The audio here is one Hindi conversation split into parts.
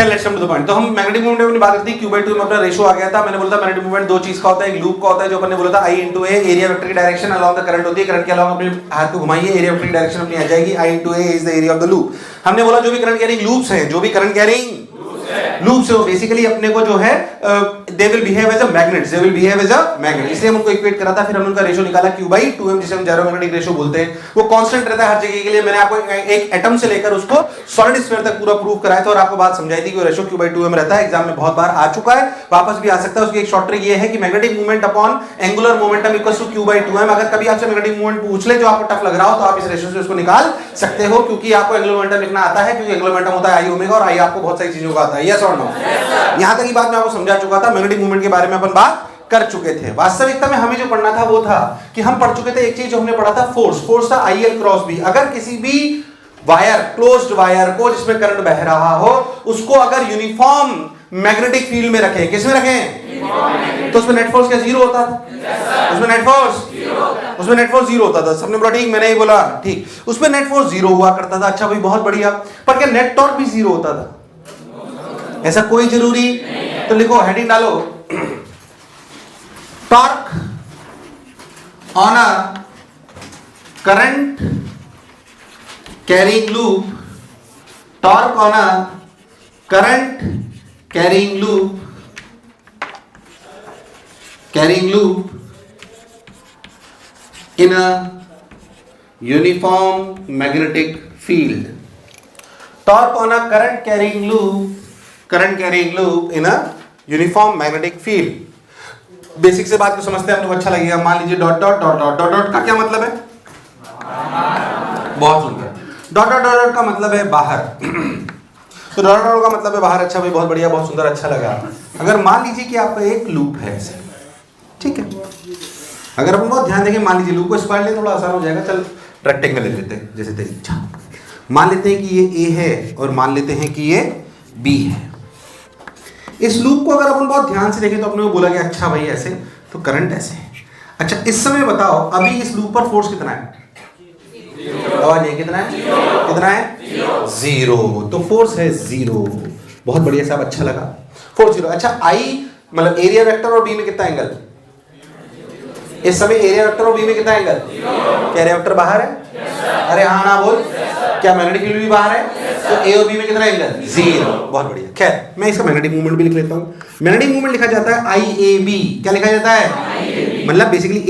खैर let's come to the point. तो हम मैग्नेटिक मोमेंट में अपनी बात करते हैं, Q/2 में अपना रेशियो आ गया था। मैंने बोला था मैग्नेटिक मोमेंट दो चीज का होता है, एक लूप का होता है जो अपन ने बोला था I × A, एरिया वेक्टर की डायरेक्शन अलोंग द करंट होती है, करंट के अलोंग अपने हाथ को घुमाइए, एरिया वेक्टर की डायरेक्शन अपनी आ जाएगी, I × A is the area of the loop. हमने बोला जो भी करंट कैरिंग लूप्स हैं, जो भी करंट कैरिंग लूप से वो बेसिकली अपने को जो है they will behave as a magnet, they will behave as a magnet, इसलिए हम उनको इक्वेट करा था। फिर हमने उनका रेशियो निकाला Q/2m, जिसे हम जायरोमैग्नेटिक रेशियो बोलते हैं। वो कांस्टेंट रहता है हर जगह के लिए। मैंने आपको एक एटम से लेकर उसको सॉलिड स्फीयर तक पूरा प्रूव कराया था और आपको बात समझाई थी कि वो रेशियो Q/2m रहता है। एग्जाम में बहुत बार आ चुका है, वापस भी आ सकता है। उसकी एक शॉर्ट ट्रिक ये है कि magnetic movement upon angular momentum equals to Q/2m। अगर कभी आपसे मैग्नेटिक मूवमेंट पूछ ले जो आपको टफ लग रहा हो तो आप इस रेशियो से उसको निकाल सकते हो, क्योंकि आपको एंगुलर मोमेंटम लिखना आता है, क्योंकि एंगुलर मोमेंटम होता है I ओमेगा और I आपको बहुत सारी चीजों का आता है। यस और नो? यहां तक की बात मैं आपको समझा चुका था। मैग्नेटिक मूवमेंट के बारे में अपन बात कर चुके थे। वास्तविकता में हमें जो पढ़ना था वो था कि हम पढ़ चुके थे एक चीज जो हमने पढ़ा था, फोर्स था IL क्रॉस B। अगर किसी भी वायर, क्लोज्ड वायर को जिसमें करंट बह रहा हो, उसको अगर यूनिफॉर्म मैग्नेटिक फील्ड में रखें, किस में रखें, तो उसमें नेट फोर्स क्या जीरो होता था? उसमें नेट फोर्स जीरो होता था। सबने बोला ठीक, मैंने ही बोला ठीक, उसमें नेट फोर्स जीरो हुआ करता था। अच्छा भाई बहुत बढ़िया, पर क्या नेट टॉर्क भी जीरो होता था? ऐसा कोई जरूरी? तो लिखो, हेडिंग डालो, torque on a current carrying loop, torque on a current carrying loop in a uniform magnetic field. Torque on a current carrying loop in a uniform magnetic field. Basic से बात को समझते हैं, आपको अच्छा लगेगा। मान लीजिए dot dot dot dot dot dot का क्या मतलब है? बहुत सुंदर। डॉट डॉट डॉट डॉट का मतलब है बाहर। तो डॉट डॉट का मतलब है बाहर। अच्छा भाई बहुत बढ़िया, बहुत सुंदर, अच्छा लगा। अगर मान लीजिए कि आपका एक लूप है ऐसे, ठीक है, अगर अपन बहुत ध्यान देंगे, मान लीजिए लूप को स्क्वायर ले, थोड़ा आसान हो जाएगा। चल रेक्टेंगल ले लेते हैं, जैसे तेरी इच्छा। मान लेते हैं कि ये A है और मान लेते हैं कि ये B है। इस लूप को अगर अपन बहुत ध्यान से देखें तो अपने को बोला कि अच्छा भाई ऐसे, तो करंट ऐसे है। अच्छा इस समय बताओ, अभी इस लूप पर फोर्स कितना है? आवाज है, कितना है? कितना है? जीरो। तो फोर्स है जीरो। बहुत बढ़िया साहब, अच्छा लगा। Force zero. अच्छा I मतलब एरिया वेक्टर और B में कितना एंगल? इस समय एरिया वेक्टर और B में कितना एंगल? क्या एरिया वेक्टर बाहर है? अरे हाँ ना बोल। क्या मैग्नेटिक फील्ड भी बाहर है? तो A और B में कितना एंगल? जीरो। बहुत बढ़िया। खैर मैं इसका मैग्नेटिक मूवमेंट भी लिख लेता हूँ। मैग्नेटिक मूवमेंट लिखा जाता है IAB। क्या लिखा जाता है? मतलब बेसिकली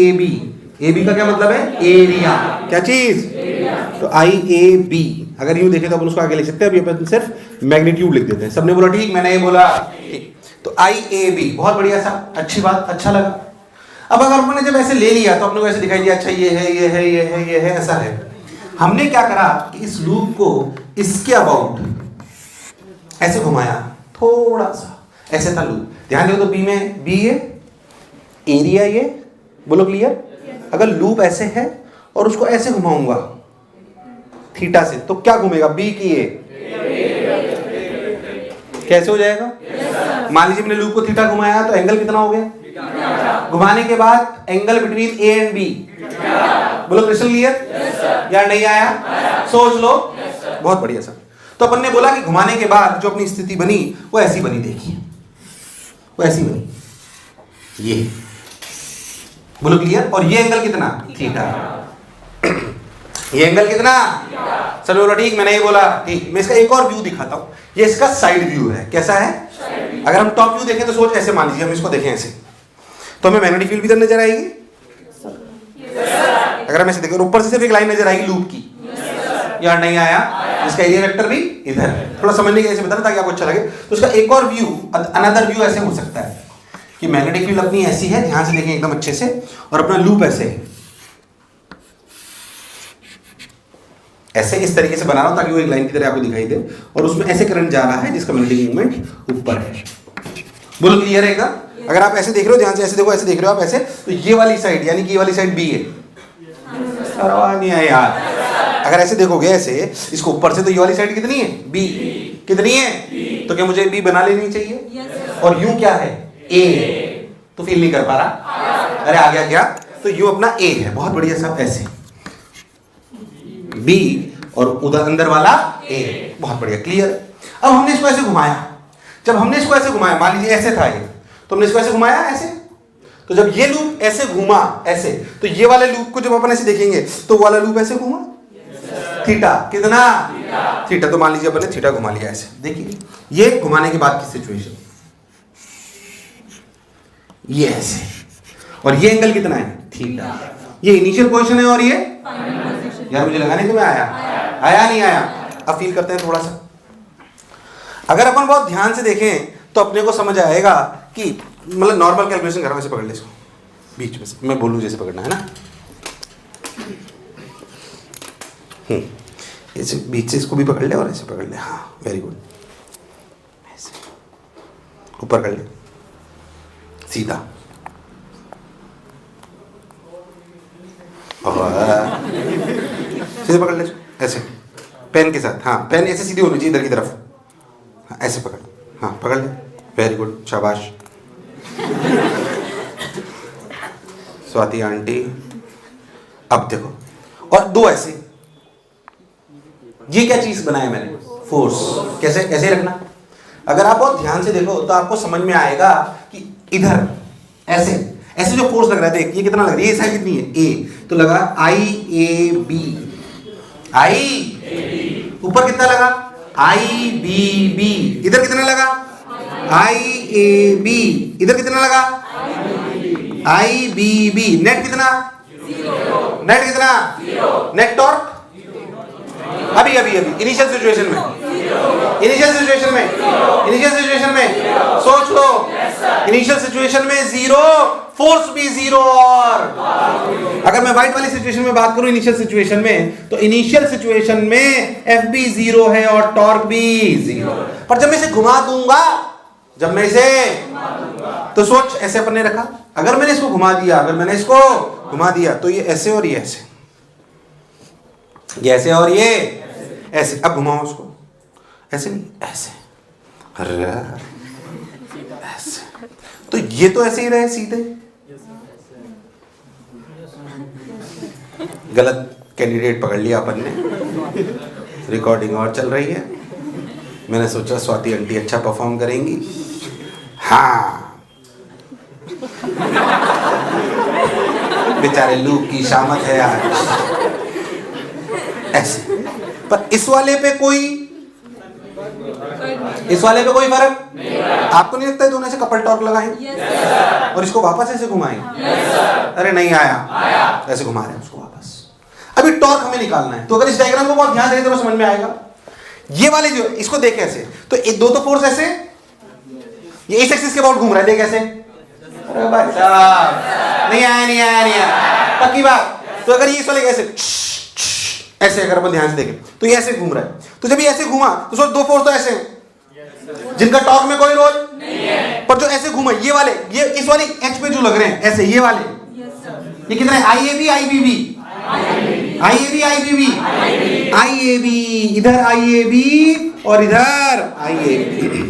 AB का क्या मतलब है? एरिया। क्या चीज? तो IAB। अगर यूं देखें तो अपन उसको आगे लिख सकते हैं। अभी अपन सिर्फ मैग्नीट्यूड लिख देते हैं। सबने बोला ठीक, मैंने ये बोला ठीक। तो IAB, बहुत बढ़िया सा, अच्छी बात, अच्छा लगा। अब अगर हमने जब ऐसे ले लिया तो अपने को ऐसे दिखाई दिया, अच्छा ये है, ये है, ये है, ये है, ऐसा है। हमने क्या करा कि इस लूप को इसके अबाउट ऐसे घुमाया, थोड़ा सा ऐसे था लूप। ध्यान दो तो B में B है, एरिया ये, बोलो क्लियर? अगर लूप ऐसे है और उसको ऐसे घुमाऊंगा थीटा से, तो क्या घूमेगा? B की A कैसे हो जाएगा? मान लीजिए मैंने लूप को थीटा घुमाया तो एंगल कितना हो गया? घुमाने के बाद angle between A and B, बोलो क्रिस्टल क्लियर? या नहीं आया? सोच लो। बहुत बढ़िया सर। तो अपन ने बोला कि घुमाने के बाद जो अपनी स्थिति बनी वो ऐसी बनी, देखिए वो ऐसी बनी, ये, बोलो क्लियर? और ये एंगल कितना? थीटा। ये एंगल कितना? सर बोला ठीक, मैंने ये बोला ठीक। मैं इसका एक और व्यू दिखाता हूं। ये इसका साइड व्यू है। कैसा है? अगर हम टॉप व्यू देखें तो सोच ऐसे, मान लीजिए हम इसको देखें ऐसे, तो हमें मैग्नेटिक फील्ड भी इधर नजर आएगी। अगर हम ऐसे देखें ऊपर से सिर्फ एक लाइन नजर आएगी लूप की, यार नहीं आया? इसका एरिया वेक्टर भी इधर है। थोड़ा समझने के ऐसे बताना ताकि आपको अच्छा लगे। तो इसका एक और व्यू, अनदर व्यू ऐसे हो सकता है कि मैग्नेटिक फील्ड अपनी ऐसी है, ध्यान से देखें एकदम अच्छे से, और अपना लूप ऐसे है, ऐसे इस तरीके से बना रहा हूं ताकि वो एक लाइन की तरह आपको दिखाई दे, और उसमें ऐसे करंट जा रहा है जिसका मैग्नेटिक मूवमेंट ऊपर है। बोलो क्लियर है? अगर आप ऐसे देख रहे हो, ध्यान से ऐसे देखो, ऐसे देख रहे हो आप ऐसे, तो ये वाली साइड यानी कि ये वाली साइड B है। नहीं है यार, अगर ऐसे देखोगे ऐसे इसको ऊपर से, तो ये वाली साइड कितनी है? B। कितनी है? तो क्या मुझे B बना लेनी चाहिए? और यूं क्या है? A। तो फील नहीं कर पा रहा? अरे आ गया क्या? तो यूं अपना A है। बहुत बढ़िया सब, ऐसे B और उधर अंदर वाला A। बहुत बढ़िया, क्लियर? अब हमने इसको ऐसे घुमाया, जब हमने इसको ऐसे घुमाया, मान लीजिए ऐसे था ये, तो हमने इसको ऐसे घुमाया ऐसे, तो जब ये लूप ऐसे घूमा ऐसे, तो ये वाले लूप को जब अपन ऐसे देखेंगे तो वाला लूप ऐसे घूमा थीटा, कितना थीटा, तो मान लीजिए अपन ने थीटा घुमा लिया ऐसे। देखिए ये घुमाने के बाद की सिचुएशन, ये ऐसे, और ये एंगल कितना है थीटा, ये इनिशियल पोजीशन है और ये यार मुझे लगा नहीं तुम्हें आया नहीं आया। अब फील करते हैं थोड़ा सा। अगर अपन बहुत ध्यान से देखें तो अपने को समझ आएगा कि मतलब नॉर्मल कैलकुलेशन कर रहा हूं, ऐसे पकड़ ले इसको बीच में से, मैं बोलूं जैसे पकड़ना है ना, ऐसे बीच से इसको भी पकड़ ले और ऐसे पकड़ ले, हाँ वेरी गुड, ऐसे ऊपर कर ले सीधा, और सीधे पकड़ ले ऐसे पेन के साथ, हाँ पेन ऐसे सीधी होनी चाहिए इधर की तरफ, हाँ ऐसे पकड़, हाँ पकड़ ले, वेरी गुड, शाबाश। स्वाति आंटी, अब देखो, और दो ऐसे, ये क्या चीज बनाया मैंने, फोर्स, कैसे ऐसे रखना। अगर आप बहुत ध्यान से देखो तो आपको समझ में आएगा कि इधर ऐसे ऐसे जो फोर्स लग रहा है, देख ये कितना लग रहा है, ये साइड कितनी है ए, तो लगा आई ए बी, आई ऊपर कितना लगा आई बी बी, इधर कितना लगा आई ए बी, इधर कितना लगा आई बी बी, नेट कितना नेट कितना नेट टॉर्क अभी अभी अभी इनिशियल सिचुएशन में सोच लो, इनिशियल सिचुएशन में जीरो, फोर्स भी जीरो, और अगर मैं व्हाइट वाली सिचुएशन में बात करूं इनिशियल सिचुएशन में, तो इनिशियल सिचुएशन में एफ भी जीरो है और टॉर्क भी जीरो। पर जब मैं इसे घुमा दूंगा, तो सोच ऐसे अपन ने रखा, अगर मैंने इसको घुमा दिया, तो ये ऐसे और ये ऐसे, ये ऐसे और ये ऐसे। अब घुमाओ उसको, ऐसे नहीं ऐसे, अरे ऐसे, तो ये तो ऐसे ही रहे सीधे, गलत कैंडिडेट पकड़ लिया अपन ने, रिकॉर्डिंग और चल रही है, मैंने सोचा स्वाति आंटी अच्छा परफॉर्म करेंगी, हाँ बेचारे लूप की शामत है आज, ऐसे। पर इस वाले पे कोई फर्क आपको नहीं लगता है? दोनों ऐसे कपल टॉर्क लगाएं और इसको वापस ऐसे घुमाएं, अरे नहीं आया, ऐसे घुमा रहे हैं उसको वापस। अभी टॉर्क हमें निकालना है, तो अगर इस डायग्राम को बहुत ध्यान दें तो समझ में आएगा। ये वाले जो इसको देख ऐसे, तो दो तो फोर्स ऐसे, ये इस एक्सिस के अबाउट घूम रहा है, देख ऐसे, अरे भाई साहब नहीं आया, पक्की बात। तो अगर ये इस वाले ऐसे ऐसे अगर अपन ध्यान से देखें तो ये ऐसे घूम रहा है, तो जब ये ऐसे घूमा तो सोच दो फोर्स तो ऐसे हैं जिनका टॉर्क में कोई रोल नहीं है, पर जो ऐसे घूमा ये वाले, ये इस वाली एच पे जो लग रहे हैं ऐसे, ये वाले ये कितना है, I A B I B B, I A B, इधर आई ए बी और इधर आई ए बी।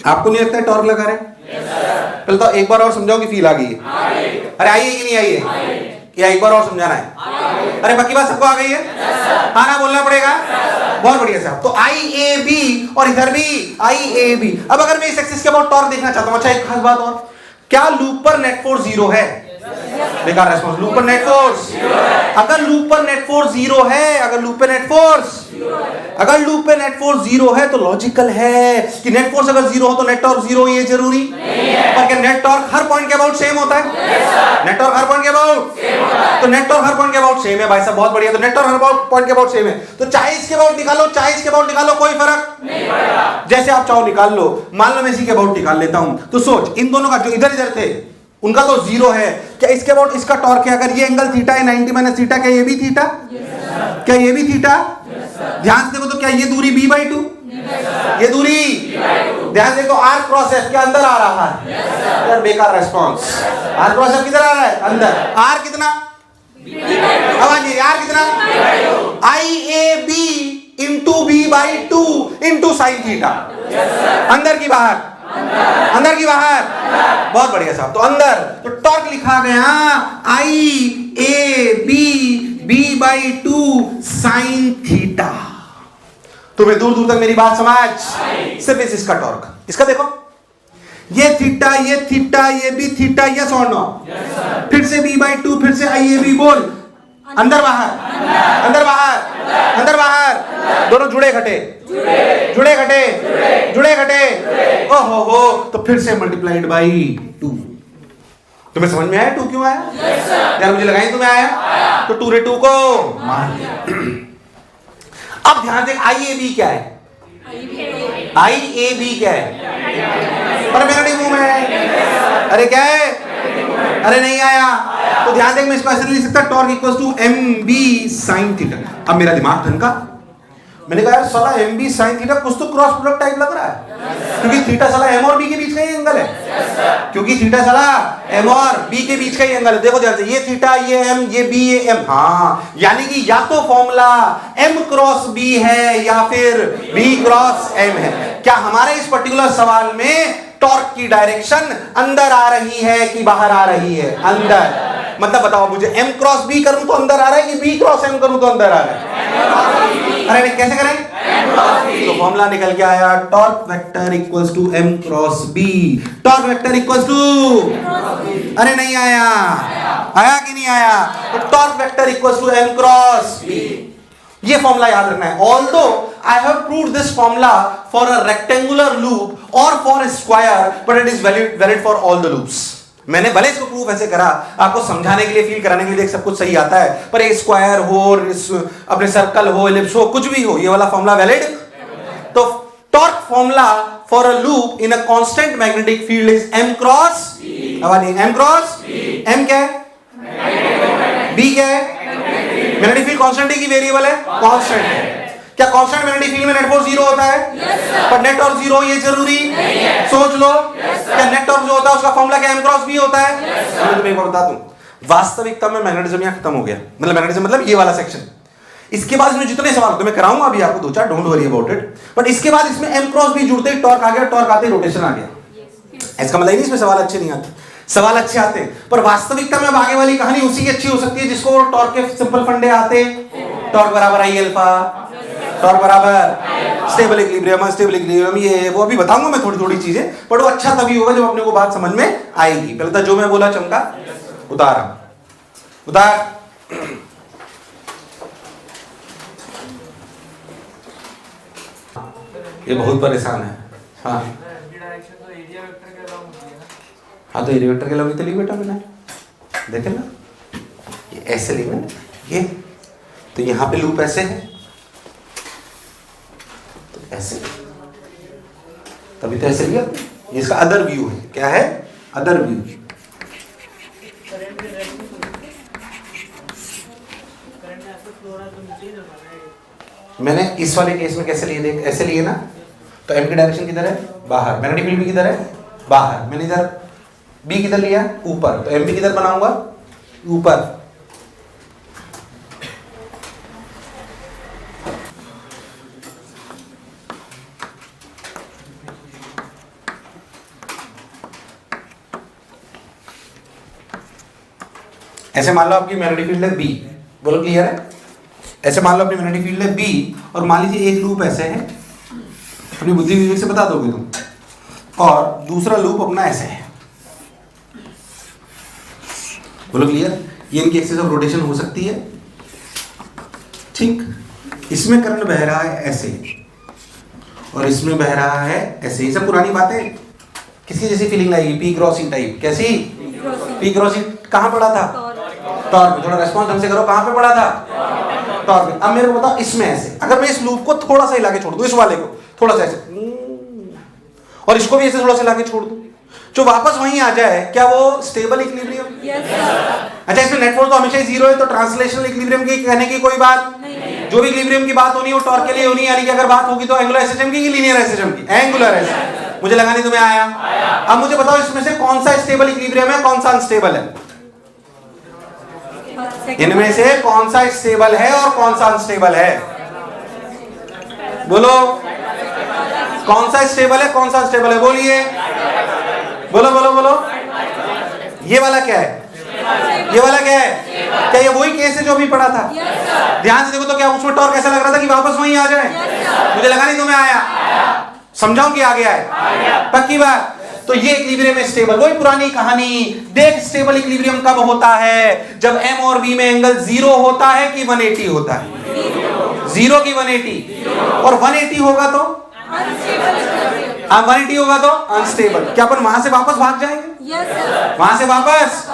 आपको नहीं लगता है टॉर्क लगा रहे? पहले तो एक बार और समझाओ कि फील आ गई है। अरे आई है कि नहीं आई है, या एक बार और समझाना है? अरे बाकी बात सबको आ गई है, हाँ ना बोलना पड़ेगा, बहुत बढ़िया साहब। तो आई ए बी और इधर भी आई ए बी। अब अगर मैं इस एक्सिस के अबाउट टॉर्क देखना चाहता हूं, अच्छा एक खास बात और, क्या लूप पर नेट फोर्स जीरो है? बेकार रेस्पॉन्स, लूप पर नेट फोर्स, अगर लूप पर नेट फोर्स जीरो है, अगर लूप पे नेट फोर्स जीरो है तो लॉजिकल है कि नेट फोर्स अगर जीरो हो तो नेट टॉर्क जीरो, ये जरूरी नहीं है। पर क्या नेट टॉर्क हर पॉइंट के अबाउट सेम होता है? नेट टॉर्क हर पॉइंट के अबाउट सेम होता है, तो नेट टॉर्क हर पॉइंट के अबाउट सेम है भाई साहब, बहुत बढ़िया। तो नेट टॉर्क हर पॉइंट के अबाउट सेम है, तो चाहे इसके अबाउट निकालो चाहे इसके अबाउट निकालो, कोई फर्क नहीं पड़ेगा, जैसे आप चाहो निकाल लो। मान लो मैं इसी के अबाउट निकाल लेता हूं, तो सोच इन दोनों का जो इधर इधर थे उनका तो जीरो है, क्या इसके अबाउट इसका टॉर्क है? अगर ये एंगल थीटा है 90 माइनस थीटा, क्या ये भी थीटा? क्या ये भी थीटा? ध्यान से देखो तो क्या ये दूरी b/2, ये दूरी ध्यान देखो, r क्रॉस f के अंदर आ रहा है, यार बेकार रेस्पॉन्स, r क्रॉस f किधर आ रहा है? अंदर। r कितना? आवाज ये, r कितना? IAB into b/2 into sine theta, अंदर की बाहर, अंदर की बाहर, बहुत बढ़िया साहब। तो अंदर, तो टॉर्क लिखा गया IAB b/2 साइन थीटा। तो तुम्हें दूर दूर तक मेरी बात समझ? सिर्फ इसका टॉर्क, इसका देखो, ये थीटा, ये थीटा, ये भी थीटा, यस और नो? फिर से b/2, फिर से IAB, बोल। अंदर बाहर, अंदर बाहर, अंदर बाहर, दोनों जुड़े घटे, जुड़े घटे, जुड़े घटे, ओहो हो, तो फिर से मल्टीप्लाइड बाई 2। तुम्हें समझ में आया 2 क्यों आया? यार मुझे लगाई तुम्हें आया, तो 2 रे 2 को मान लिया। अब ध्यान देख, IAB क्या है? IAB क्या है? अरे मैग्नेटिक मूव है, अरे क्या है? अरे नहीं आया, तो ध्यान देख, मैं इसको ऐसे लिख सकता, torque equals to MB sin theta. अब मेरा दिमाग ठनका, मैंने कहा यार साला MB sin थीटा कुछ तो क्रॉस प्रोडक्ट टाइप लग रहा है, क्योंकि थीटा साला M और B के बीच का ही एंगल है, क्योंकि थीटा साला M और B के बीच का ही एंगल है। देखो ध्यान से, ये थीटा, ये M, ये B, ये M, हाँ, यानी कि या तो फॉर्मूला M क्रॉस B है या फिर B क्रॉस M है। क्या हमारे इस पर्टिकुलर सवाल में टॉर्क की डायरेक्शन अंदर आ रही है कि बाहर आ रही है? अंदर। मतलब बताओ मुझे, M क्रॉस B करूं तो अंदर आ रहा है कि B क्रॉस M करूं तो अंदर आ रहा है? अरे नहीं, कैसे करें? तो फॉर्मूला निकल के आया, torque vector equals to M cross B। Torque vector equals to, अरे नहीं आया, आया कि नहीं आया? तो torque vector equals to M cross B। ये फॉर्मूला याद रखना है। Although I have proved this formula for a rectangular loop और for a square, but it is valid for all the loops. मैंने भले इसको प्रूफ ऐसे करा आपको समझाने के लिए, फील कराने के लिए, देख सब कुछ सही आता है, पर एक स्क्वायर हो, अपने सर्कल हो, एलिप्स हो, कुछ भी हो, ये वाला फॉर्मूला वैलिड। तो torque formula for a loop in a constant magnetic field is M cross B। M cross M क्या है? B क्या है? मैग्नेटिक फील्ड कांस्टेंट है कि वेरिएबल है? कांस्टेंट है। क्या कांस्टेंट मैग्नेटिक फील्ड में नेट फोर्स 0 होता है? पर नेट और 0 ये जरूरी नहीं है। सोच लो, क्या नेट और जो होता है उसका फॉर्मूला क्या M क्रॉस B होता है? मैं तुम्हें एक बार बता दूं, वास्तविकता में मैग्नेटिज्म यहाँ खत्म हो गया, मतलब मैग्नेटिज्म मतलब ये वाला सेक्शन। इसके बाद इसमें जितने सवाल तो मैं कराऊंगा अभी आपको 2-4, don't worry about it, but इसके बाद इसमें M क्रॉस B जुड़ते ही टॉर्क आ गया, टॉर्क आते ही रोटेशन आ गया। इसका मतलब नहीं इसमें सवाल अच्छे नहीं आते, सवाल अच्छे आते, पर वास्तविकता में आगे वाली कहानी उसी की अच्छी हो सकती है जिसको टॉर्क के सिंपल फंडे आते। टॉर्क बराबर I अल्फा, टॉर्क बराबर स्टेबल इक्विलिब्रियम, स्टेबल इक्विलिब्रियम, ये वो अभी बताऊंगा मैं थोड़ी थोड़ी चीजें, पर वो अच्छा तभी होगा जब अपने को बात समझ में आएगी। पहले तो जो मैं बोला चमका उतार उतार। ये बहुत परेशान है। हाँ हाँ, तो एरिया वेक्टर के लगे तो लिख बेटा, मैंने देखे ना, ये ऐसे लिखा ना, ये तो यहाँ पे लूप ऐसे है, तो ऐसे, तभी तो ऐसे लिया। ये इसका अदर व्यू है। क्या है? Other view. मैंने इस वाले केस में कैसे लिए, देख ऐसे लिए ना, तो M की डायरेक्शन किधर है? बाहर। मैग्नेटिक फील्ड भी किधर है? बाहर। मैंने इधर B किधर लिया? ऊपर। तो M भी किधर बनाऊंगा? ऊपर। ऐसे मान लो आपकी मैग्नेटिक फील्ड है B, बोलो क्लियर है? ऐसे मान लो अपनी मैग्नेटिक फील्ड है B, और मान लीजिए एक लूप ऐसे है, अपनी बुद्धि विवेक से बता दोगे तुम, और दूसरा लूप अपना ऐसे है, बोलो क्लियर? ये इनकी एक्सिस ऑफ रोटेशन हो सकती है, ठीक? इसमें करंट बह रहा है ऐसे, और इसमें बह रहा है ऐसे। ये सब पुरानी बातें, किसकी जैसी फीलिंग लाएगी? पी क्रॉस ई टाइप। कैसी? पी क्रॉस ई कहाँ पड़ा था? टॉर्क में। थोड़ा रेस्पॉन्स ढंग से करो, कहाँ पे पड़ा था? टॉर्क में। अब मेरे को बताओ, इसमें ऐसे, अगर मैं इस लूप को थोड़ा सा हिला के छोड़ दूं, इस वाले को थोड़ा सा ऐसे, और इसको भी ऐसे थोड़ा सा हिला के छोड़ दूं, जो वापस वहीं आ जाए, क्या वो स्टेबल इक्विलिब्रियम? अच्छा, इसमें नेट फोर्स तो हमेशा ही 0 है, तो ट्रांसलेशनल इक्विलिब्रियम की कहने की कोई बात नहीं। जो भी इक्विलिब्रियम की बात होनी है वो टॉर्क के लिए होनी है, यानी कि अगर बात होगी तो एंगुलर एसएचएम की, लीनियर एसएचएम की? Angular SHM. मुझे लगा नहीं तुम्हें आया। अब मुझे बताओ इसमें से कौन सा स्टेबल इक्विलिब्रियम है, कौन सा अनस्टेबल है? इनमें से कौन सा स्टेबल है और कौन सा अनस्टेबल है? बोलो, कौन सा स्टेबल है, कौन सा अनस्टेबल है? बोलिए, बोलो बोलो बोलो। ये वाला क्या है? ये वाला क्या है? क्या ये वही केस है जो अभी पढ़ा था? ध्यान से देखो तो क्या उसमें टॉर्क ऐसा लग रहा था कि वापस वहीं आ जाए? मुझे लगा नहीं तुम्हें आया। समझाऊं कि आ गया है? पक्की बात। तो ये इक्विलिब्रियम में स्टेबल, वही पुरानी कहानी। देख स्टेबल इक्विलिब्रियम कब होता है? जब m और b में एंगल 0 होता है कि 180 होता है? 0 की 180, और 180 होगा तो 180 होगा तो अनस्टेबल। क्या अपन वहां से वापस भाग जाएंगे? वहां से वापस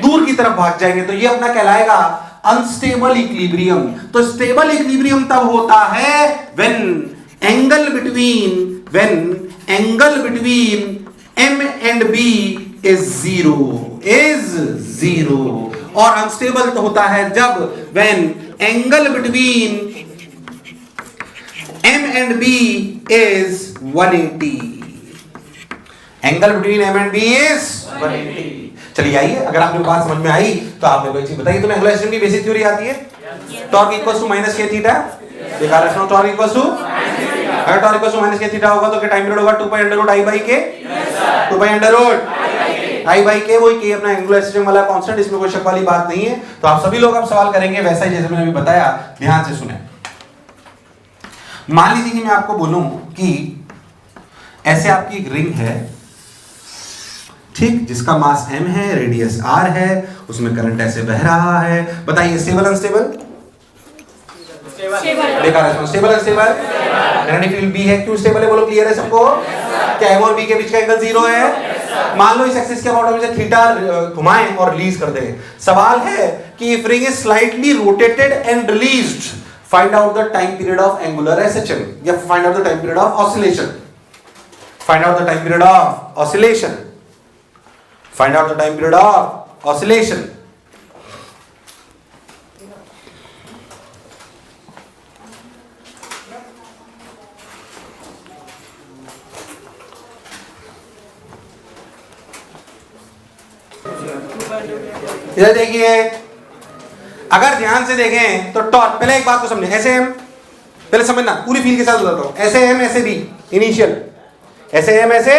दूर की तरफ भाग जाएंगे, तो ये अपना कहलाएगा अनस्टेबल इक्विलिब्रियम। तो स्टेबल इक्विलिब्रियम तब होता है when angle between m and b is zero, और अनस्टेबल तो होता है जब when angle between m and b is 180, angle between m and b is 180। चलिए आइए, अगर आपको बात समझ में आई तो आप मेरे को एक चीज बताइए, तुम्हें एंगुलर सिस्टम की बेसिक थ्योरी आती है? Torque equals to minus k theta, देखा रखना। टॉर्क इक्वल्स टू, अगर torque equals to minus k theta होगा तो क्या टाइम पीरियड होगा? 2 pi under root i by k, 2 pi under root i by k, वही k अपना एंगुलर सिस्टम वाला कांस्टेंट, इसमें कोई शक वाली बात नहीं है। तो आप सभी लोग अब सवाल करेंगे वैसा ही जैसे मैंने अभी बताया, ध्यान से सुने। मान लीजिए कि मैं आपको बोलूं कि ऐसे आपकी एक रिंग है, ठीक, जिसका मास m है, रेडियस r है, उसमें करंट ऐसे बह रहा है। बताइए स्टेबल अनस्टेबल? बेकार है। Stable unstable? Magnetic field B है, क्यों स्टेबल है बोलो? क्लियर है सबको? क्या m और b के बीच का एंगल 0 है? मान लो इस एक्सिस के अबाउट में से थीटा घुमाएं और रिलीज कर दें। सवाल है कि if ring is slightly rotated and released, find out the time period of angular oscillation, या find out the time period of oscillation. Find out the time period of oscillation. Find out the time period of oscillation. इधर देखिए, अगर ध्यान से देखें तो टॉर्क, पहले एक बात को समझें, ऐसे m, पहले समझना पूरी फील के साथ बताता हूं। ऐसे m ऐसे b इनिशियल, ऐसे m ऐसे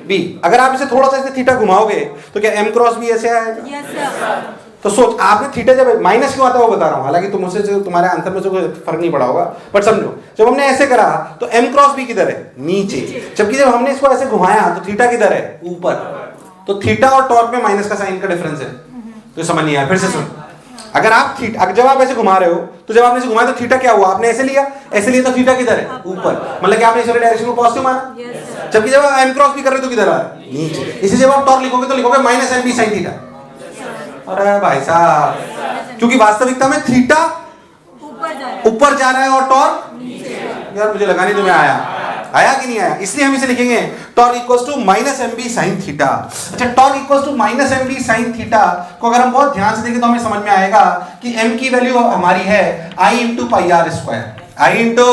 b। अगर आप इसे थोड़ा सा ऐसे थीटा घुमाओगे तो क्या m क्रॉस b ऐसे आएगा? Yes sir. तो सोच, आपने थीटा जब माइनस क्यों आता है वो बता रहा हूं, हालांकि तुम मुझसे तुम्हारे आंसर में से कोई फर्क नहीं पड़ा होगा, बट समझो जब हमने ऐसे करा तो m क्रॉस b किधर है? नीचे। जबकि जब हमने इसको ऐसे घुमाया तो थीटा किधर है? ऊपर। तो थीटा और टॉर्क में माइनस का साइन का डिफरेंस है। तो समझ नहीं आया, फिर से सुन। अगर आप थीटा, जब आप ऐसे घुमा रहे हो तो जब आपने इसे घुमाया तो थीटा क्या हुआ? आपने ऐसे लिया, ऐसे लिया तो थीटा किधर है? ऊपर। मतलब कि आपने इस वाले डायरेक्शन को पॉजिटिव माना। जबकि जब आप m क्रॉस b कर रहे हो तो किधर आ रहा है? नीचे। इसी जब आप टॉर्क लिखोगे तो लिखोगे minus m b sin theta. अरे भाई साहब, क्योंकि वास्तविकता में थीटा ऊपर जा रहा है और टॉर्क, यार मुझे लगा नहीं तुम्हें आया कि नहीं आया, इसलिए हम इसे लिखेंगे torque equals to minus M B sine theta. अच्छा, torque equals to minus M B sine theta को अगर हम बहुत ध्यान से देखें तो हमें समझ में आएगा कि m की वैल्यू हमारी है i into pi R square, I into,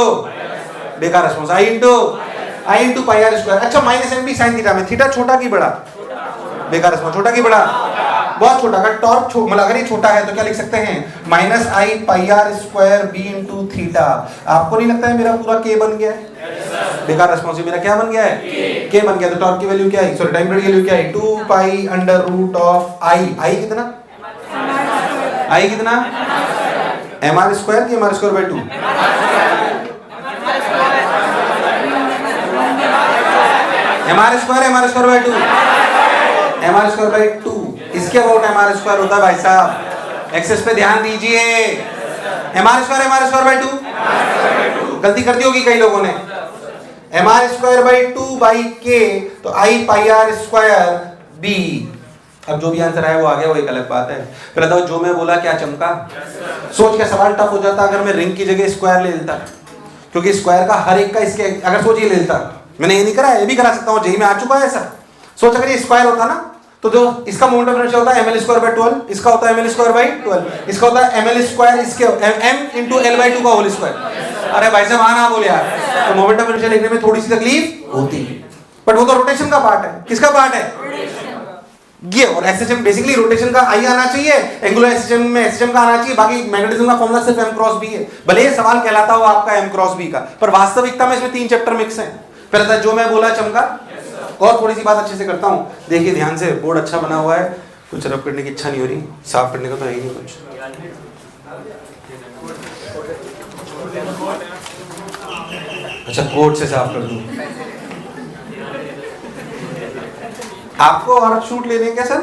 बेकार response, I into pi R square. अच्छा, minus M B sine theta में थीटा छोटा की बड़ा? बेकार रेस्पॉन्स, छोटा की बड़ा? बहुत छोटा। अगर टॉर्क मतलब अगर ये छोटा है तो क्या लिख सकते हैं? Minus I pi R square B into theta. आपको नहीं लगता है मेरा पूरा k बन गया है? बेकार रेस्पॉन्स, मेरा क्या बन गया है? k बन गया। तो टॉर्क की वैल्यू क्या है? सॉरी, टाइम पीरियड की वैल्यू क्या है? 2 pi under root of I. I कितना? आई कितना? एम आर स्क्वायर की M R square by 2? M R square by 2, M R square by 2। इसके अबाउट एम आर स्क्वायर होता है भाई साहब, एक्सेस पे ध्यान दीजिए। एम आर स्क्वायर बाई 2, गलती कर दी होगी कई लोगों ने। M R square by 2 by K, तो I pi R square B. अब जो भी आंसर आया वो आ गया, वो एक अलग बात है। फिर बताओ, जो मैं बोला क्या चमका? सोच के सवाल टफ हो जाता अगर मैं रिंग की जगह स्क्वायर ले लेता, क्योंकि स्क्वायर का हर एक का इसके, अगर सोच ये ले लेता, मैंने ये नहीं करा, ये भी करा सकता हूँ, जेई में आ चुका है ऐसा। सोच अगर ये स्क्वायर होता ना तो जो इसका मोमेंट ऑफ इनर्शिया होता है ml स्क्वायर बाई 12, इसका होता है ml स्क्वायर बाई 12, इसका होता है ml स्क्वायर, इसके m इंटू l बाई 2 का होल स्क्वायर। अरे भाई साहब हाँ ना बोले यार, तो मोमेंट ऑफ इनर्शिया लिखने में थोड़ी सी तकलीफ होती है, बट वो तो रोटेशन का पार्ट है। किसका पार्ट है? ये। और एसएचएम बेसिकली रोटेशन का आई आना चाहिए, एंगुलर एसएचएम में एसएचएम का आना चाहिए, बाकी मैग्नेटिज्म का फॉर्मूला सिर्फ m क्रॉस b है। भले ये सवाल कहलाता हो आपका m क्रॉस b का, पर वास्तविकता में इसमें 3 चैप्टर मिक्स हैं। पहले था जो मैं बोला चमका, और थोड़ी सी बात अच्छे से करता हूँ, देखिए ध्यान से, बोर्ड अच्छा बना हुआ है, कुछ रब करने की इच्छा नहीं हो रही, साफ करने का तो है ही नहीं कुछ। अच्छा कोट से साफ कर दूं। आपको और शूट ले लेंगे सर?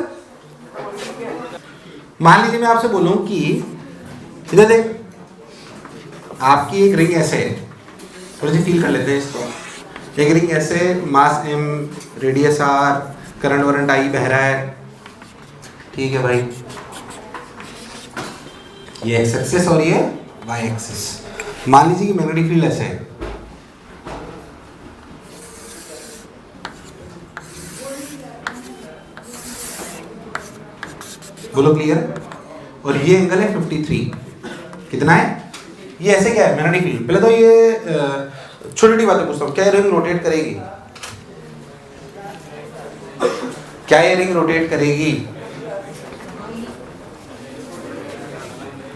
मान लीजिए मैं आपसे बोलूं कि इधर देख, आपकी एक रिंग ऐसे है, थोड़ी सी फील कर लेते हैं इसको। एक रिंग ऐसे, मास m, radius r, current weren't I बह रहा है, ठीक है भाई। ये x एक्सिस और ये y एक्सिस। मान लीजिए कि मैग्नेटिक फील्ड ऐसे है, बोलो क्लियर? और ये एंगल है 53, कितना है? ये ऐसे क्या है मैग्नेटिक फील्ड। पहले तो ये छोटी छोटी बातें पूछता हूँ, क्या ये रिंग रोटेट करेगी? क्या ये रिंग रोटेट करेगी?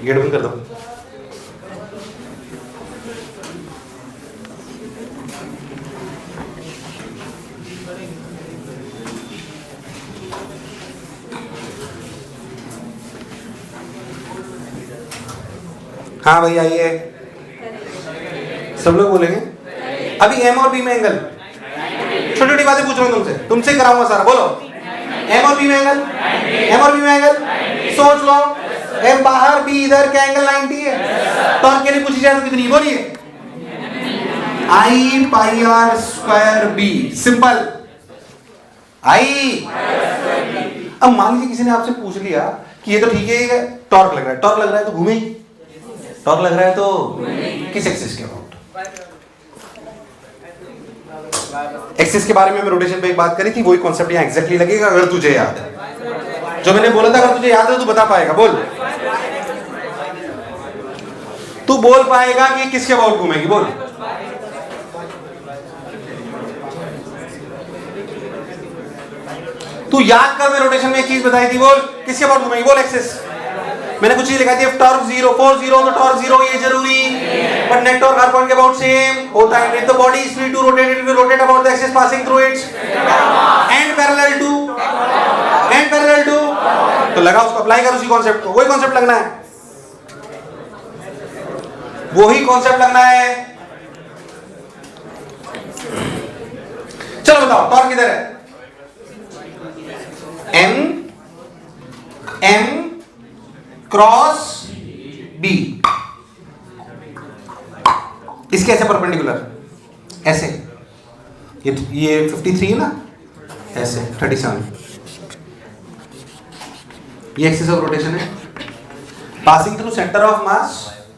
गेट बंद कर दो। हाँ भाई आइए, सब लोग बोलेंगे। अभी एम और बी में एंगल, छोटी छोटी बातें पूछ रहा हूँ तुमसे, तुमसे कराऊंगा सारा। बोलो एम और बी में एंगल, एम और बी में एंगल, सोच लो। एम बाहर, बी इधर, क्या एंगल 90 है? टॉर्क के लिए पूछी जाए तो कितनी? बोलिए I pi R square B, simple I. अब मान लीजिए किसी ने आपसे पूछ लिया कि ये तो ठीक है, टॉर्क लग रहा है, टॉर्क लग रहा है तो घूमेगी, टॉर्क लग रहा है तो किस एक्सिस के अबाउट? एक्सिस के बारे में रोटेशन पे एक बात करी थी, वही कॉन्सेप्ट यहाँ एग्जैक्टली लगेगा अगर तुझे याद है। जो मैंने बोला था अगर तुझे याद है तो बता पाएगा। बोल, तू बोल पाएगा कि किसके अबाउट घूमेगी? बोल। तू याद कर, मैं रोटेशन में एक चीज बताई थी, बोल किसके अबाउट घूमेगी? बोल एक्सिस। मैंने कुछ चीज लिखा थी, टॉर्क 0, 4 0 तो टॉर्क 0, ये जरूरी, बट नेट टॉर्क हर पॉइंट के अबाउट सेम होता है। If the body is free to rotate, it will rotate about the axis passing through its end parallel to तो लगा, उसको अप्लाई कर उसी कॉन्सेप्ट को। वही कॉन्सेप्ट लगना है, वही कॉन्सेप्ट लगना है। चलो बताओ टॉर्क किधर है? एम क्रॉस बी, इसके ऐसे परपेंडिकुलर, ऐसे। ये 53 है ना, ऐसे 37। ये एक्सिस ऑफ रोटेशन है। Passing through centre of mass,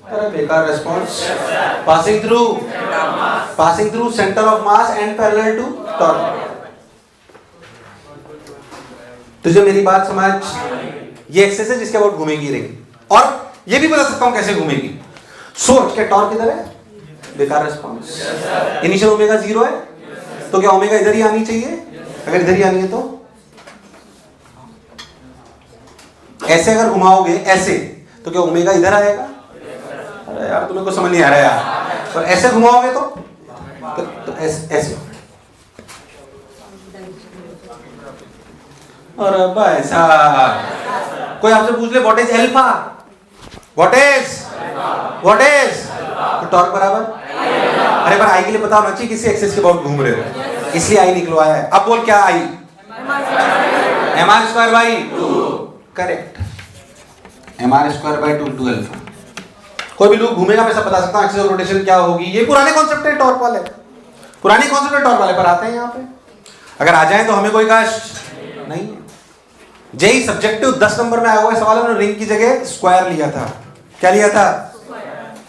अरे बेकार response. Passing through centre of mass and parallel to torque. तुझे मेरी बात समझ? ये एक्सिस है जिसके अबाउट घूमेगी रिंग, और ये भी बता सकता हूं कैसे घूमेगी। सोच के टॉर्क किधर है? बेकार रेस्पॉन्स। इनिशियल ओमेगा 0 है, तो क्या ओमेगा इधर ही आनी चाहिए? अगर इधर ही आनी है तो ऐसे अगर घुमाओगे ऐसे, तो क्या ओमेगा इधर आएगा? अरे यार तुम्हें कुछ समझ नहीं आ रहा यार। तो ऐसे घुमाओगे तो ऐसे। अरे भाई साहब, कोई आपसे पूछ ले what is alpha, what is तो टॉर्क बराबर। अरे पर आई के लिए पता होना चाहिए किसी एक्सिस के अबाउट घूम रहे हो, इसलिए आई निकलवाया है। अब बोल क्या आई? mr²/2, correct. mr²/2 to alpha. कोई भी लूप घूमेगा मैं सब बता सकता हूं एक्सिस ऑफ रोटेशन क्या होगी। ये पुराने कॉन्सेप्ट है टॉर्क वाले, पुराने कॉन्सेप्ट है टॉर्क वाले, पर आते हैं यहाँ पे। अगर आ जाए तो हमें कोई कष्ट नहीं। जेई सब्जेक्टिव 10 नंबर में आया हुआ सवाल, उन्होंने रिंग की जगह स्क्वायर लिया था। क्या लिया था?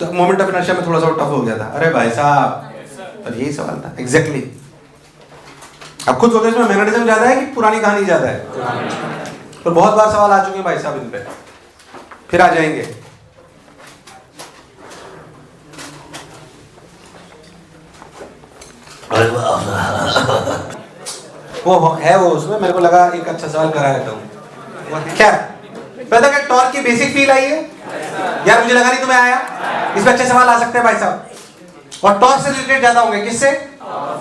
तो मोमेंट ऑफ इनर्शिया में थोड़ा सा टफ हो गया था। अरे भाई साहब, पर यही सवाल था एग्जैक्टली। अब खुद सोचो इसमें मैग्नेटिज्म ज्यादा है कि पुरानी कहानी ज्यादा है? तो बहुत बार सवाल आ चुके हैं भाई साहब इन पे, फिर आ जाएंगे। वो है वो उसमें मेरे को लगा एक अच्छा सवाल कराया था। क्या पता कि टॉर्क की बेसिक फील आई है यार? मुझे लगा नहीं तुम्हें आया। इसमें अच्छे सवाल आ सकते हैं भाई साहब, और टॉर्क से रिलेटेड ज्यादा होंगे। किससे?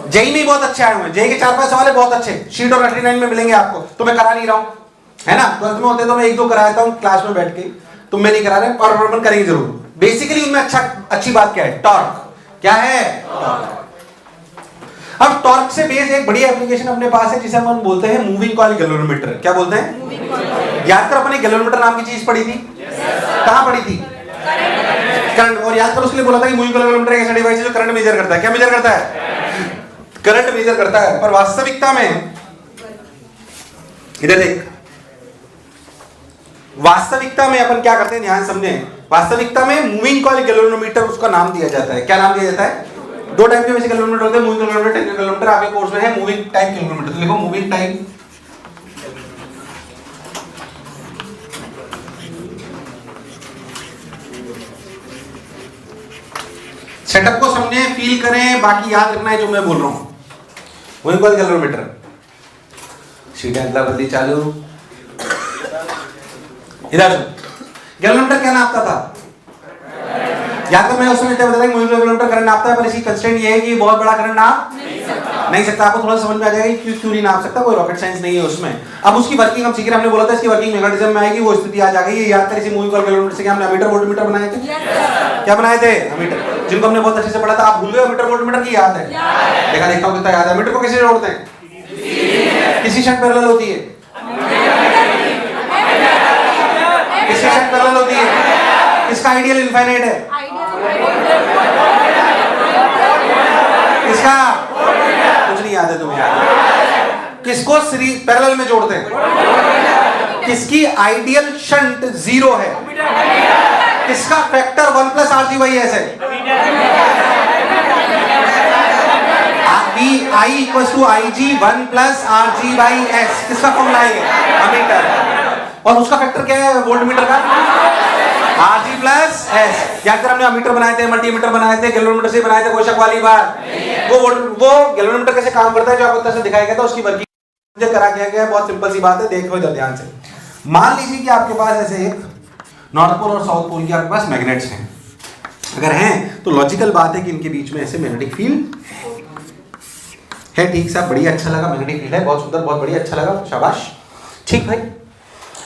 जेई में बहुत अच्छे आए हुए हैं। जेई के 4-5 सवाल है बहुत अच्छे, शीट और 39 में मिलेंगे आपको, तो मैं करा नहीं रहा हूं। है ना। 12th में होते तो मैं 1-2 कराता हूँ क्लास में बैठ के, तुम में नहीं करा रहे, पर करेंगे जरूर। बेसिकली उनमें अच्छी बात क्या है, टॉर्क। क्या है? टॉर्क। अब टॉर्क से बेस एक बड़ी एप्लीकेशन अपने पास है जिसे हम बोलते हैं मूविंग कॉइल गैल्वेनोमीटर। क्या बोलते हैं? याद कर, अपने गैल्वेनोमीटर नाम की चीज पढ़ी थी, कहां पढ़ी थी? करंट। और याद कर, उसके लिए बोला था कि मूविंग कॉइल गैल्वेनोमीटर एक ऐसा डिवाइस है जो करंट मेजर करता है। क्या मेजर करता है? करंट मेजर करता है। पर वास्तविकता में, इधर देख, वास्तविकता में अपन क्या करते हैं, ध्यान समझें। वास्तविकता में मूविंग कॉइल गैल्वेनोमीटर उसका नाम दिया जाता है। क्या नाम दिया जाता है? 2 टाइप के वैसे गैल्वेनोमीटर होते हैं, मूविंग गैल्वेनोमीटर, टेक्निकल गैल्वेनोमीटर। आपके कोर्स में है मूविंग टाइप गैल्वेनोमीटर, तो लिखो मूविंग टाइप। सेटअप को समझे, फील करें, बाकी याद रखना है जो मैं बोल रहा हूं। मूविंग कॉइल गैल्वेनोमीटर, सीधा अगला बल्दी चालू। इधर गैल्वेनोमीटर क्या नापता था? याद कर, मैं उस समय बताया था कि मूविंग गैल्वेनोमीटर करंट नापता है, पर इसकी कंस्ट्रेंट ये है कि बहुत बड़ा करंट नाप नहीं सकता। आपको थोड़ा समझ में आ जाएगा कि क्यों नहीं नाप सकता, कोई रॉकेट साइंस नहीं है उसमें। अब उसकी वर्किंग हम सीख रहे हैं, हमने बोला था इसकी वर्किंग मैकेनिज्म में आएगी, वो स्थिति आज आ गई है। याद कर, इसी मूविंग कॉइल गैल्वेनोमीटर से हमने अमीटर वोल्टमीटर बनाए थे। क्या बनाए थे? अमीटर, जिनको हमने बहुत अच्छे से पढ़ा था। आप भूल गए अमीटर वोल्टमीटर की? याद है? देखता हूं कितना याद है। अमीटर को कैसे जोड़ते हैं? किसी शंट पैरेलल होती है, किसी शंट पैरेलल होती है। किसका आइडियल इनफाइनाइट है? किसका? कुछ नहीं याद है तुम्हें? याद किसको सीरीज पैरेलल में जोड़ते हैं? किसकी आइडियल शंट 0 है? किसका फैक्टर 1+RG/S है? I=IG 1+RG/S। किसका फॉर्मूला है? अमीटर। और उसका फैक्टर क्या है वोल्टमीटर का? RG+S। याद कर, हमने अमीटर बनाए थे, मल्टीमीटर बनाए थे, गैल्वेनोमीटर से बनाए थे, कोई शक वाली बात। वो गैल्वेनोमीटर कैसे काम करता है जो आपको तरह से दिखाया गया था, उसकी वर्किंग मुझे करा गया है। बहुत सिंपल सी बात है, देखो इधर ध्यान से। मान लीजिए कि आपके पास ऐसे एक नॉर्थ पोल और साउथ पोल के आपके पास मैग्नेट्स हैं। अगर हैं तो लॉजिकल बात है कि इनके बीच में ऐसे मैग्नेटिक फील्ड है। ठीक साहब, बढ़िया, अच्छा लगा। मैग्नेटिक फील्ड है, बहुत सुंदर, बहुत बढ़िया, अच्छा लगा, शाबाश। ठीक भाई,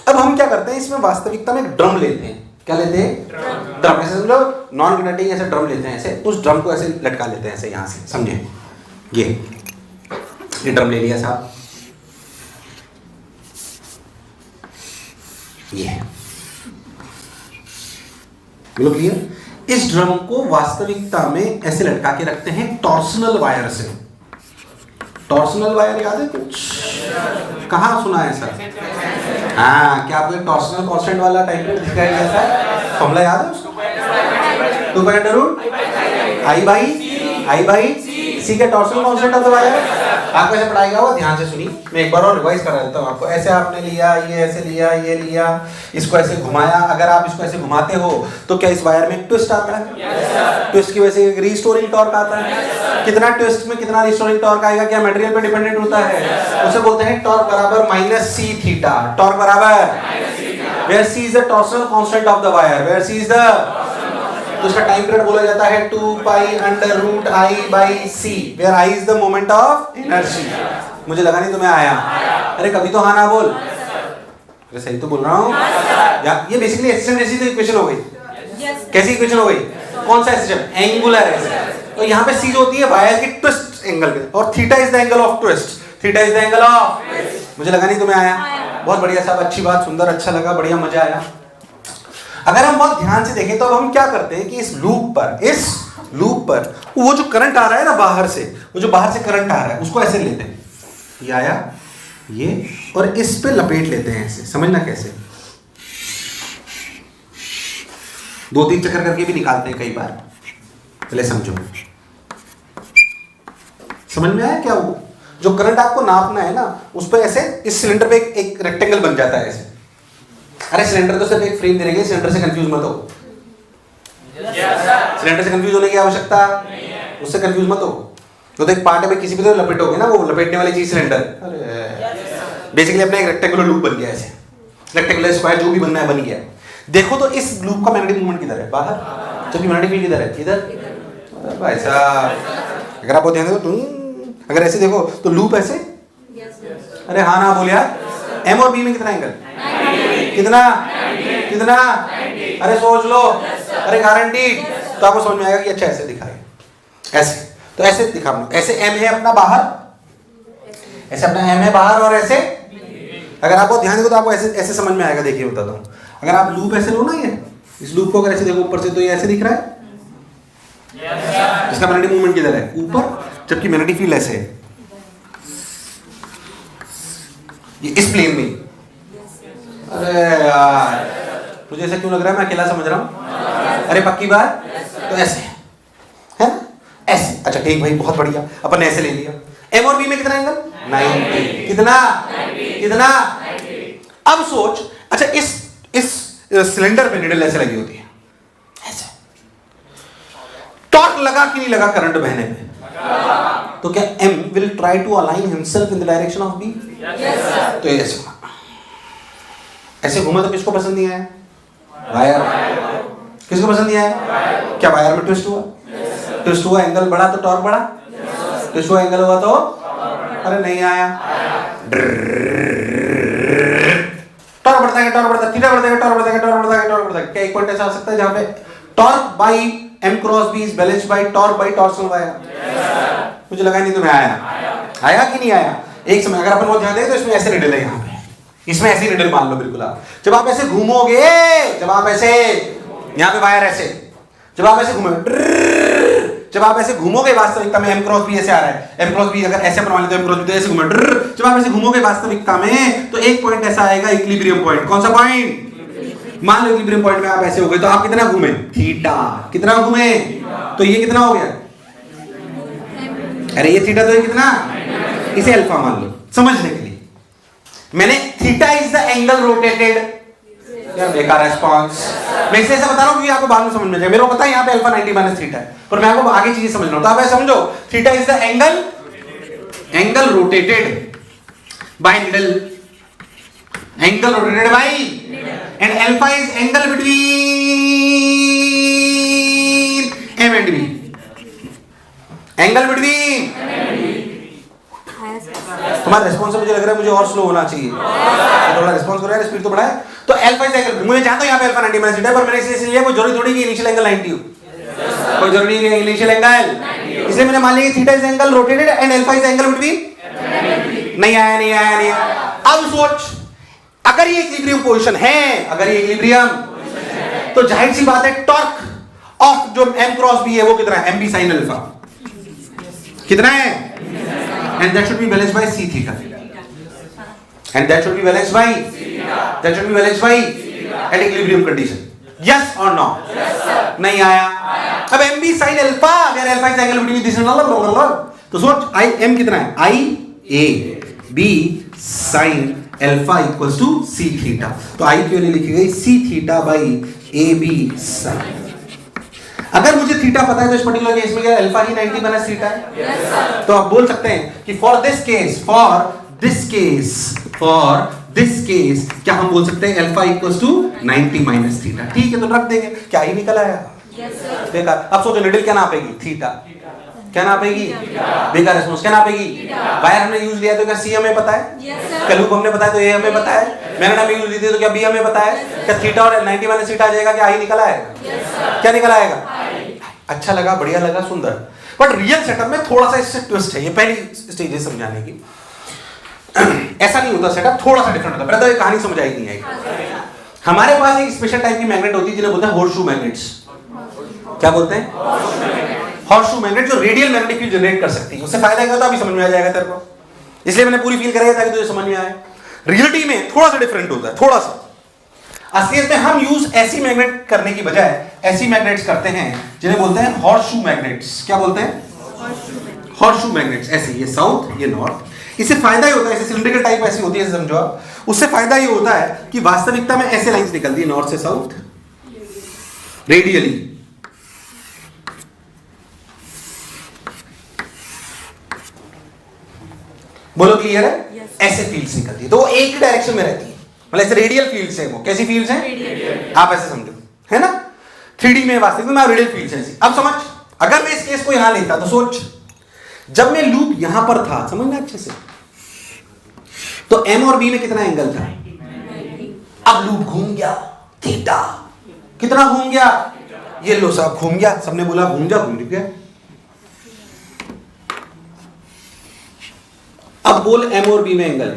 अब हम क्या करते हैं, इसमें वास्तविकता में ड्रम लेते हैं। क्या लेते हैं? ड्रम। ऐसे समझो, नॉन मैग्नेटिक ऐसे ड्रम लेते हैं, ऐसे उस ड्रम को ऐसे लटका लेते हैं, ऐसे यहां से, समझे? ये ड्रम ले लिया साहब, ये बोलो क्लियर। इस ड्रम को वास्तविकता में ऐसे लटका के रखते हैं टॉर्सनल वायर से। टॉर्सनल वायर याद है कुछ? कहाँ सुना है सर? हाँ, क्या आपको टॉर्सनल कांस्टेंट वाला टाइप में दिखाया गया था? फॉर्मूला याद है उसको? 2√I/C का torsional constant of the wire. आपको ऐसे पढ़ाएगा वो, ध्यान से सुनिए, मैं एक बार और रिवाइज करा देता हूँ आपको। ऐसे आपने लिया, ये ऐसे लिया, ये लिया, इसको ऐसे घुमाया। अगर आप इसको ऐसे घुमाते हो तो क्या इस वायर में एक ट्विस्ट आता है? ट्विस्ट की वजह से एक रीस्टोरिंग टॉर्क आता है। कितना ट्विस्ट में कितना रीस्टोरिंग टॉर्क आएगा? क्या मटेरियल पे डिपेंडेंट होता है? उसे बोलते हैं टॉर्क बराबर -C थीटा। टॉर्क बराबर, where C is the torsional constant of the wire, where C is the, तो उसका टाइम पीरियड बोला जाता है 2π√I/C, where I is the moment of inertia। मुझे लगा नहीं तुम्हें आया। अरे कभी तो हाँ ना बोल। अरे सही तो बोल रहा हूँ यार। ये बेसिकली एसएसएम जैसी तो इक्वेशन हो गई। कैसी इक्वेशन हो गई? कौन सा एसएसएम? Angular SSM. तो यहाँ पे C जो होती है वायर की ट्विस्ट एंगल पे, और theta is the angle of twist. Theta is the angle of, मुझे लगा नहीं तुम्हें आया। बहुत बढ़िया साहब, अच्छी बात, सुंदर, अच्छा लगा, बढ़िया, मजा आया। अगर हम बहुत ध्यान से देखें तो अब हम क्या करते हैं कि इस लूप पर वो जो करंट आ रहा है ना बाहर से, वो जो बाहर से करंट आ रहा है उसको ऐसे लेते हैं, ये आया ये, और इस पे लपेट लेते हैं ऐसे। समझना कैसे? 2-3 चक्कर करके भी निकालते हैं कई बार। पहले समझो, समझ में आया क्या? वो जो करंट आपको नापना है ना, उस पर ऐसे इस सिलेंडर पे एक रेक्टेंगल बन जाता है ऐसे। अरे सिलेंडर तो सिर्फ एक फ्रेम दे देंगे, सिलेंडर से कंफ्यूज मत हो। सिलेंडर से कंफ्यूज होने की आवश्यकता नहीं है, उससे कंफ्यूज मत हो। तो एक पार्ट है, किसी भी तो लपेटोगे ना, वो लपेटने वाली चीज सिलेंडर। बेसिकली अपना एक रेक्टेंगुलर लूप बन गया ऐसे, रेक्टेंगुलर स्क्वायर जो भी बनना है बन गया। देखो तो इस लूप का मैग्नेटिक मोमेंट किधर है? बाहर। जबकि मैग्नेटिक फील्ड किधर है? इधर। भाई साहब, अगर आप ध्यान दो, अगर ऐसे देखो तो लूप ऐसे, अरे हाँ ना बोल यार, एम और बी में कितना एंगल? कितना कितना? अरे सोच लो, अरे गारंटीड। तो आपको समझ में आएगा कि अच्छा ऐसे दिखाए, ऐसे तो ऐसे दिखा, ऐसे एम है अपना बाहर, ऐसे अपना एम है बाहर, और ऐसे अगर आपको ध्यान दो तो आपको ऐसे ऐसे समझ में आएगा। देखिए बताता हूँ, अगर आप लूप ऐसे लो ना, ये इस लूप को अगर ऐसे देखो ऊपर से, तो ये ऐसे दिख रहा है, इसका मैग्नेटिक मूवमेंट किधर है? ऊपर, जबकि मैग्नेटिक फील्ड ऐसे है, ये इस प्लेन में। अरे यार मुझे ऐसा क्यों लग रहा है मैं अकेला समझ रहा हूँ? अरे पक्की बात, तो ऐसे है ना, ऐसे। अच्छा ठीक भाई, बहुत बढ़िया, अपन ने ऐसे ले लिया। एम और बी में कितना एंगल? 90। कितना कितना? अब सोच, अच्छा इस सिलेंडर पे निडल ऐसे लगी होती है, ऐसे टॉर्क लगा कि नहीं लगा करंट बहने पे? तो क्या M will try to align himself in the direction of B? Yes sir. तो ये ऐसे घूमा तो किसको पसंद नहीं आया? वायर। किसको पसंद नहीं आया? क्या वायर में ट्विस्ट हुआ? ट्विस्ट हुआ, एंगल बढ़ा तो टॉर्क बढ़ा, ट्विस्ट हुआ एंगल हुआ तो अरे नहीं आया, टॉर्क बढ़ता है, टॉर्क बढ़ता है, थीटा बढ़ता है, टॉर्क बढ़ता है, टॉर्क बढ़ता है, टॉर्क बढ़ता है। क्या एक पॉइंट ऐसा आ सकता है जहां पे torque by M cross B is balanced by torque by torsional wire? मुझे लगा नहीं तुम्हें आया कि नहीं आया? एक समय अगर अपन बहुत ध्यान दें तो इसमें ऐसे रिडल है, यहाँ पे इसमें ऐसी रिडल मान लो बिल्कुल। आप जब आप ऐसे घूमोगे, जब आप ऐसे, यहाँ पे वायर ऐसे, जब आप ऐसे घूमोगे, जब आप ऐसे घूमोगे वास्तविकता में M क्रॉस B ऐसे आ रहा है, M क्रॉस B अगर ऐसे अपन मान लेते हैं, M क्रॉस B तो ऐसे घूमे, जब आप ऐसे घूमोगे वास्तविकता में तो एक पॉइंट ऐसा आएगा, इक्विलिब्रियम पॉइंट। कौन सा पॉइंट? मान लो इक्विलिब्रियम पॉइंट में आप ऐसे हो गए, तो आप कितना घूमे? थीटा। कितना घूमे? तो ये कितना हो गया? अरे ये थीटा, तो ये कितना? इसे अल्फा मान लो समझने के लिए। मैंने theta is the angle rotated, यार बेकार रेस्पॉन्स। मैं इसे ऐसा बता रहा हूं क्योंकि आपको बाद में समझ में जाएगा। मेरे को पता है यहाँ पे अल्फा 90 माइनस थीटा है, पर मैं आपको आगे चीजें समझ रहा हूं, तो आप ऐसा समझो, theta is the angle rotated bye needle, angle rotated bye, and alpha is angle between M and B, angle between. तुम्हारा रिस्पॉन्स मुझे लग रहा है मुझे और स्लो होना चाहिए, थोड़ा रिस्पॉन्स करो यार, स्पीड तो बढ़ाए। तो अल्फा इज एंगल, मुझे जानता हूं यहाँ पे अल्फा 90 माइनस थीटा, पर मैंने इसलिए लिया, कोई जरूरी थोड़ी कि इनिशियल एंगल 90 हो, कोई जरूरी नहीं है इनिशियल एंगल, इसलिए मैंने मान लिया theta is angle rotated and alpha is angle between. नहीं आया, नहीं आया, नहीं आया। अब सोच, अगर ये इक्विलिब्रियम पोजीशन है, अगर ये इक्विलिब्रियम, तो जाहिर सी बात है टॉर्क ऑफ जो M क्रॉस B है वो कितना है? MB sin अल्फा कितना है? And that should be balanced by C theta, and that should be balanced by, that should be balanced by at equilibrium condition. Yes और नो? नहीं आया। अब MB sin alpha, where alpha is angle between this and, तो सोच I M कितना है? IAB sin alpha equals to C theta, तो I की वैल्यू लिखी गई C theta by AB sin। अगर मुझे थीटा पता है तो इस पर्टिकुलर केस में क्या अल्फा ही 90 माइनस थीटा है? yes, तो आप बोल सकते हैं कि फॉर दिस केस क्या हम बोल सकते हैं? Alpha equals to 90 minus theta. ठीक है, तो रख देंगे, क्या ही निकल आया? yes, बेकार। अब सोचो निडल क्या नापेगी? थीटा। क्या नापेगी? बेकार रिस्पॉन्स क्या नापेगी? वायर हमने यूज लिया तो क्या C हमें पता है? कलूप हमने पता है तो A हमें पता है? मैंने हमें यूज ली थी तो क्या B हमें पता है? क्या थीटा और 90 माइनस थीटा आ जाएगा? क्या I निकल आएगा? क्या निकल आएगा? अच्छा लगा, बढ़िया लगा, सुंदर। बट रियल सेटअप में थोड़ा सा इससे ट्विस्ट है, ये पहली स्टेज है समझाने की। ऐसा नहीं होता सेटअप, थोड़ा सा डिफरेंट होता है। पहले तो ये कहानी समझ आई नहीं आएगी। हमारे पास एक स्पेशल टाइप की मैग्नेट होती है जिन्हें बोलते हैं हॉर्सशू मैग्नेट्स। क्या बोलते हैं? हॉर्सशू मैग्नेट, जो रेडियल मैग्नेटिक फील्ड जनरेट कर सकती है। उससे फायदा क्या होता है अभी समझ में आ जाएगा तेरे को, इसलिए मैंने पूरी फील कराई ताकि तुझे समझ में आए। रियलिटी में थोड़ा सा डिफरेंट होता है, थोड़ा सा। असलियत में हम यूज ऐसी मैग्नेट करने की बजाय ऐसी मैग्नेट्स करते हैं जिन्हें बोलते हैं हॉर्सशू मैग्नेट्स। क्या बोलते हैं? Horseshoe magnets. ऐसे, ये साउथ, ये नॉर्थ। इससे फायदा ये होता है, ऐसे सिलिंड्रिकल टाइप ऐसी होती है, समझो आप। उससे फायदा ये होता है कि वास्तविकता में ऐसे लाइंस निकलती है नॉर्थ से साउथ रेडियली। बोलो क्लियर है? ऐसे फील्ड्स निकलती है तो वो एक ही डायरेक्शन में रहती है, मतलब ऐसे रेडियल फील्ड्स है। वो कैसी फील्ड्स हैं? आप ऐसे समझो, है ना? 3D में वास्तविक में रेडियल फील्ड्स हैं। अब समझ, अगर मैं इस केस को यहां लेता तो सोच, जब मैं लूप यहां पर था, समझना अच्छे से, तो एम और बी में कितना एंगल था? अब लूप घूम गया, थीटा कितना घूम गया? ये लो साहब घूम गया, सबने बोला घूम जा, घूम गया। अब बोल एम और बी में एंगल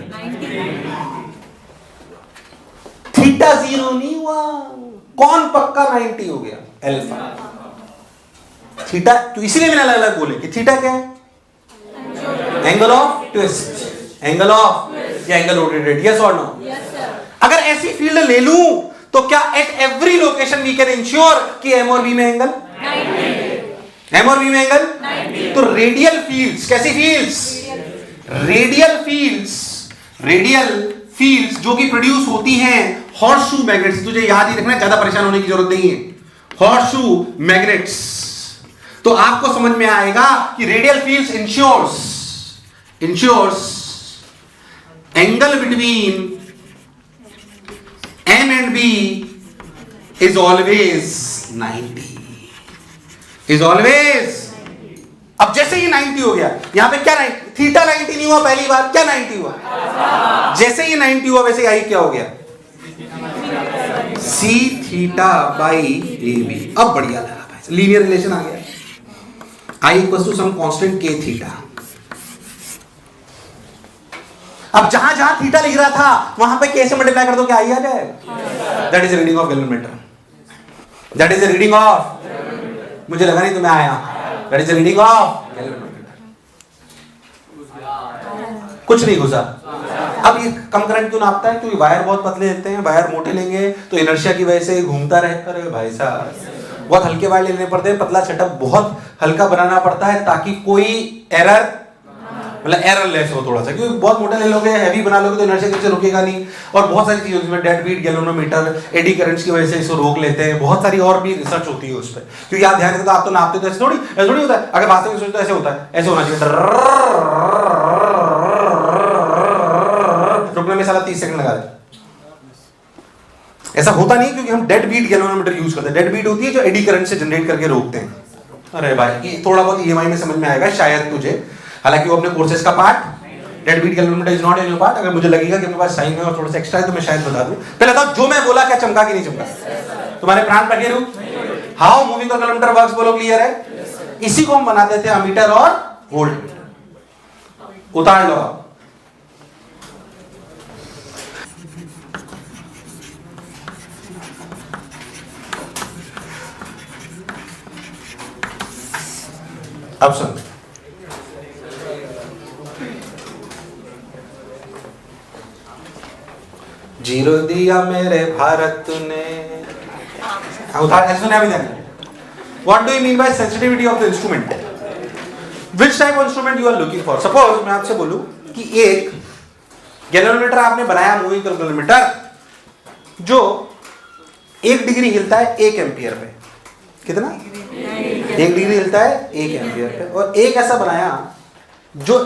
थीटा 0 नहीं हुआ, कौन पक्का 90 हो गया? अल्फा। थीटा तो इसीलिए मैंने अलग अलग बोले कि थीटा क्या है? Angle of twist, angle of या एंगल रोटेटेड, यस और नो? अगर ऐसी फील्ड ले लूं तो क्या at every location we can ensure कि एम और बी में एंगल 90? एम और बी में एंगल 90। तो रेडियल फील्ड्स, कैसी फील्ड्स? रेडियल फील्ड्स जो कि प्रोड्यूस होती हैं हॉर्सशू मैग्नेट्स। तुझे याद ही रखना, ज्यादा परेशान होने की जरूरत नहीं है। हॉर्सशू मैग्नेट्स, तो आपको समझ में आएगा कि radial fields ensures angle between M and B is always 90, is always। अब जैसे ही 90 हो गया, यहां पे क्या 90? थीटा 90 नहीं हुआ पहली बार, क्या 90 हुआ? जैसे ही 90 हुआ वैसे आई क्या हो गया? C theta by AB। अब बढ़िया लगा भाई, लीनियर रिलेशन आ गया। I equal to some constant K theta. अब जहां जहां थीटा लिख रहा था वहां पे कैसे मल्टीप्लाई कर दो, क्या आई आ जाएगा? That is reading of galvanometer, that is reading of, मुझे लगा नहीं तुम्हें आया, that is reading of galvanometer. कुछ नहीं घुसा। अब ये कम करंट क्यों नापता है? क्योंकि वायर बहुत पतले लेते हैं, वायर मोटे लेंगे तो इनर्शिया की वजह से घूमता रहता है। भाई साहब बहुत हल्के वायर लेने पड़ते हैं, पतला सेटअप बहुत हल्का बनाना पड़ता है ताकि कोई एरर, मतलब एरर लेस हो थोड़ा सा, क्योंकि बहुत मोटा ले लोगे, हैवी बना लोगे तो इनर्शिया किसी रुकेगा नहीं। और बहुत सारी चीजें उसमें, dead beat, galvanometer, eddy currents की वजह से इसको रोक लेते हैं। बहुत सारी और भी रिसर्च होती है उस पर, क्योंकि आप ध्यान रखते तो आप तो नापते तो ऐसे थोड़ी होता है। अगर वास्तव में सोचते तो ऐसे होता है, ऐसे होना चाहिए, रुकने में साला 30 सेकंड लगा दे। ऐसा होता नहीं क्योंकि हम डेड बीट गैल्वेनोमीटर यूज करते हैं। डेड बीट होती है जो एडी करंट से जनरेट करके रोकते हैं। अरे भाई थोड़ा बहुत ईएमआई में समझ में आएगा शायद तुझे, हालांकि वो अपने कोर्सेज का part, dead beat galvanometer is not in your part. अगर मुझे लगेगा कि मेरे पास टाइम है और थोड़ा सा एक्स्ट्रा है तो मैं शायद बता दूं। पहले बताओ जो मैं बोला क्या चमका कि नहीं चमका? तुम्हारे प्राण पर गिरू हाउ मूविंग का गैल्वेनोमीटर वर्क्स, बोलो क्लियर है? इसी को हम बनाते थे अमीटर और वोल्टमीटर। उतार लो आप। अब सुन, जीरो दिया मेरे भारत ने, उतार ऐसे सुना भी जाने। What do you mean by sensitivity of the instrument? Which type of instrument you are looking for? Suppose मैं आपसे बोलूं कि एक गैल्वेनोमीटर आपने बनाया, मूविंग गैल्वेनोमीटर, जो 1 डिग्री हिलता है 1 एम्पियर पे। कितना? 1 डिग्री हिलता है 1 एम्पियर पे। और एक ऐसा बनाया जो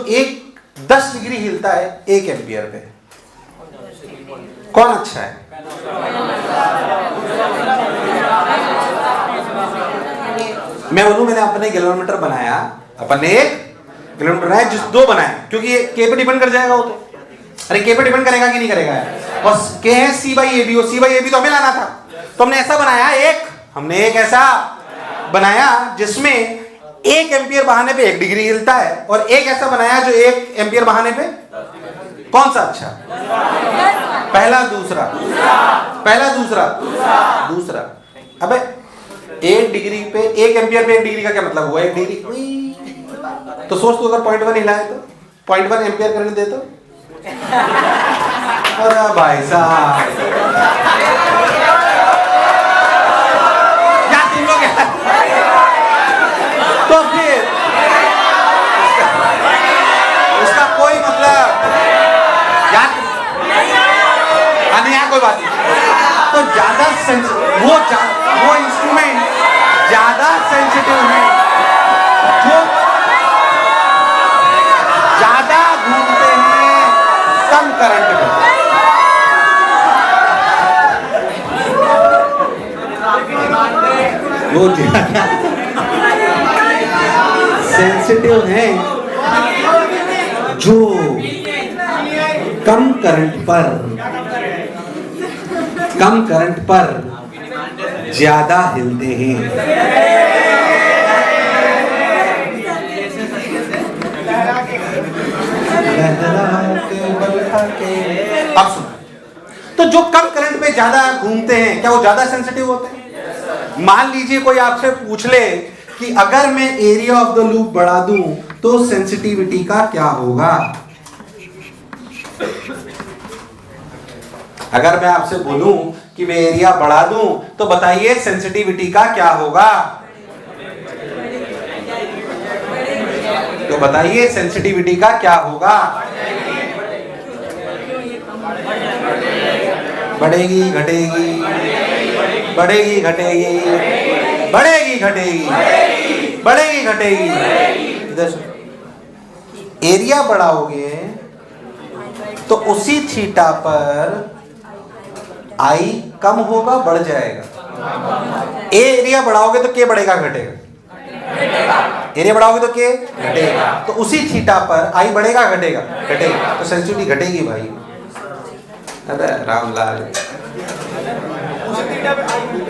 10 डिग्री हिलता है 1 एम्पियर पे। कौन अच्छा है? मैं बोलूं मैंने अपने गैल्वेनोमीटर बनाया, अपने एक गैल्वेनोमीटर बनाया, जिस 2 बनाए, क्योंकि ये के पे डिपेंड कर जाएगा वो तो। अरे के पे डिपेंड करेगा कि नहीं करेगा? और के है सी बाई ए बी, और सी बाई ए बी तो हमें लाना था, तो हमने ऐसा बनाया हमने एक ऐसा बनाया जिसमें 1 एम्पियर बहाने पे 1 डिग्री हिलता है, और एक ऐसा बनाया जो 1 एम्पियर बहाने पे, कौन सा अच्छा? पहला दूसरा? पहला दूसरा। अबे 1 डिग्री पे 1 एम्पियर पे 1 डिग्री का क्या मतलब हुआ? 1 डिग्री तो सोच तो, अगर 0.1 हिलाए तो 0.1 एम्पियर करके दे तो। अरे भाई साहब तुम लोग तो फिर उसका कोई मतलब यार नहीं, कोई बात नहीं। तो ज्यादा वो इंस्ट्रूमेंट ज्यादा सेंसिटिव है, जो ज्यादा घूमते हैं कम करंट में। वो ज्यादा सेंसिटिव है जो कम करंट पर ज्यादा हिलते हैं। अब सुनो, तो जो कम करंट पे ज्यादा घूमते हैं क्या वो ज्यादा सेंसिटिव होते हैं? मान लीजिए कोई आपसे पूछ ले कि अगर मैं एरिया ऑफ द लूप बढ़ा दूं तो सेंसिटिविटी का क्या होगा। अगर मैं आपसे बोलूं कि मैं एरिया बढ़ा दूं तो बताइए सेंसिटिविटी का क्या होगा। तो बताइए सेंसिटिविटी का क्या होगा। बढ़ेगी घटेगी, बढ़ेगी घटेगी, बढ़ेगी घटेगी, बढ़ेगी घटेगी। इधर एरिया बढ़ाओगे तो उसी थीटा पर आई कम होगा बढ़ जाएगा। एरिया बढ़ाओगे तो के बढ़ेगा घटेगा? एरिया बढ़ाओगे तो के घटेगा। तो उसी थीटा पर आई बढ़ेगा घटेगा? घटेगा। तो सेंसिटिविटी घटेगी भाई। अरे रामलाल,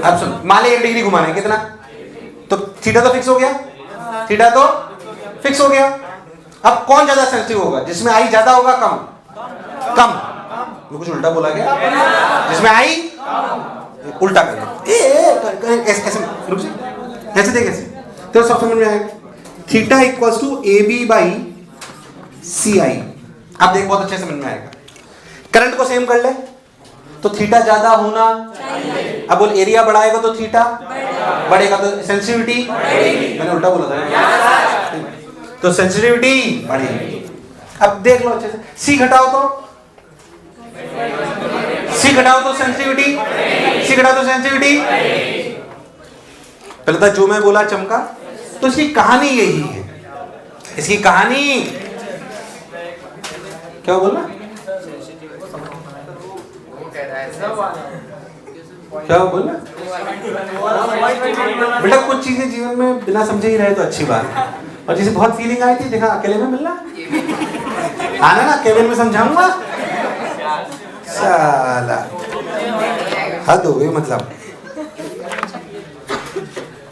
अब सुन, मान लीजिए 1 डिग्री घुमाना है, कितना? तो थीटा तो फिक्स हो गया, थीटा तो फिक्स हो गया। अब कौन ज्यादा सेंसिटिव होगा? जिसमें आई ज्यादा होगा कम? कम। मैं कुछ उल्टा बोला क्या? जिसमें आई उल्टा कर ऐसे रुक जा, ऐसे देख, ऐसे तो सब समझ में आएगा। Theta equals to A B by C I. आप देख, बहुत अच्छे समझ में आएगा। करंट को सेम कर ले तो थीटा ज्यादा होना चाहिए। अब बोल एरिया बढ़ाएगा तो थीटा बढ़ेगा, तो सेंसिटिविटी, मैंने उल्टा बोला था, तो सेंसिटिविटी बढ़ेगी। अब देख लो अच्छे से, सी घटाओ तो सेंसिटिविटी, सी घटाओ तो सेंसिटिविटी। पहले था जो मैं बोला चमका। तो इसकी कहानी यही है। इसकी कहानी क्या बोला? क्या बोला बेटा? कुछ चीजें जीवन में बिना समझे ही रहे तो अच्छी बात है। और जिसे बहुत फीलिंग आई थी, देखा अकेले में मिलना आना ना, केबिन में समझाऊंगा। साला हद हो गई, मतलब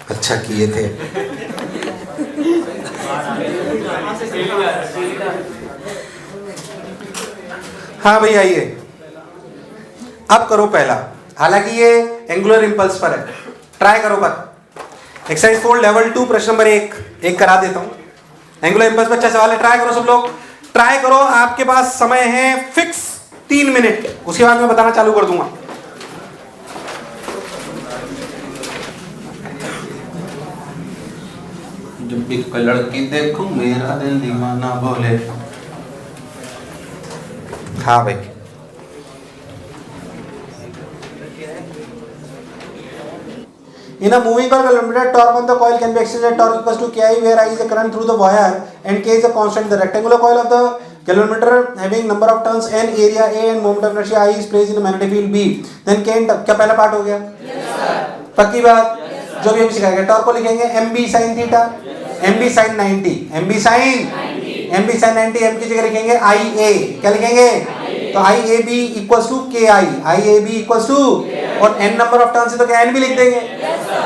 अच्छा किए थे। हाँ भाई आइए, अब करो पहला। हालांकि ये एंगुलर इंपल्स पर है, ट्राई करो पर। एक्सरसाइज 4 लेवल 2 प्रश्न नंबर 1 करा देता हूं। एंगुलर इंपल्स पर अच्छा सवाल है, ट्राई करो सब लोग, ट्राई करो। आपके पास समय है फिक्स 3 मिनट, उसके बाद मैं बताना चालू कर दूंगा। जब भी कोई लड़की देखूं मेरा दिल दीवाना बोले। हाँ भाई, in a moving or galvanometer, torque on the coil can be exchanged at torque equals to Ki, where I is the current through the wire and K is a constant. The rectangular coil of the galvanometer having number of turns n, area A and moment of inertia I is placed in a magnetic field B. Then K and क्या पहला पार्ट हो गया? Yes sir. पक्की बात? जो भी हम सिखाएंगे, टॉर्क को लिखेंगे mb sin theta, mb sin 90, mb sin 90, m की जगह लिखेंगे ia, क्या लिखेंगे? तो IAB equals to KI, IAB equals to, और n नंबर ऑफ टर्न से तो क्या n भी लिख देंगे?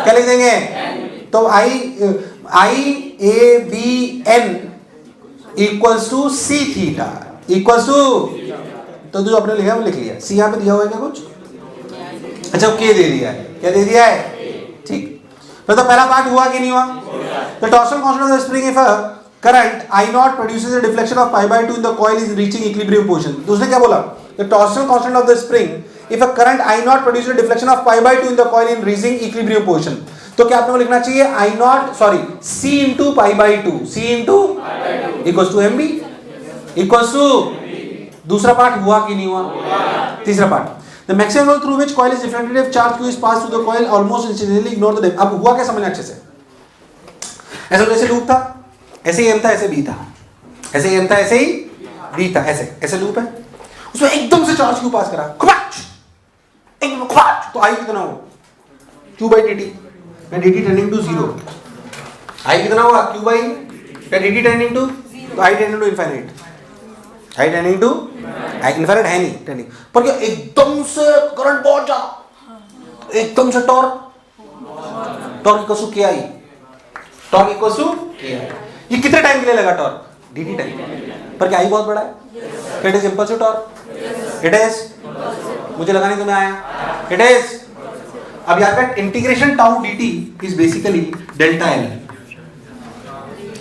क्या लिख देंगे? तो IABN equals to C theta equals to, तो जो आपने लिखा वो लिख लिया। C यहाँ पे दिया हुआ है क्या कुछ? अच्छा K दे दिया है, क्या दे दिया है? ठीक। तो पहला पार्ट हुआ कि नहीं हुआ? The torsional constant of the spring if a current I naught produces a deflection of pi by 2 in the coil is reaching equilibrium position. तो उसने क्या बोला? The torsional constant of the spring if a current I naught produces a deflection of pi by 2 in the coil in reaching equilibrium position. तो क्या आपने को लिखना चाहिए? I naught C into pi by 2, C into equals to MB equals to, दूसरा पार्ट हुआ कि नहीं हुआ? तीसरा part, the maximum angle through which coil is deflected if charge q is passed through the coil almost instantaneously, ignore the depth. अब हुआ क्या समझना अच्छे से। ऐसा जैसे लूप था, ऐसे ही m था, ऐसे b था, ऐसे ही m था, ऐसे ही b था, ऐसे लूप है, उसमें एकदम से चार्ज क्यू पास करा, एकदम तो i कितना हो? q by dt, when dt tending to 0, i कितना होगा? q by, when dt tending to, तो i tending to infinite, i tending to infrared है नहीं, पर क्या एकदम से करंट बहुत ज्यादा, एकदम से टॉर्क इक्वल टू के आई, टॉर्क इक्वल टू के आई। ये कितने टाइम के लिए लगा टॉर्क? dt टाइम, पर क्या आई बहुत बड़ा है? It is impulsive torque, it is, मुझे लगा नहीं तुम्हें आया, इट इज। अब यार का integration tau dt is basically delta L,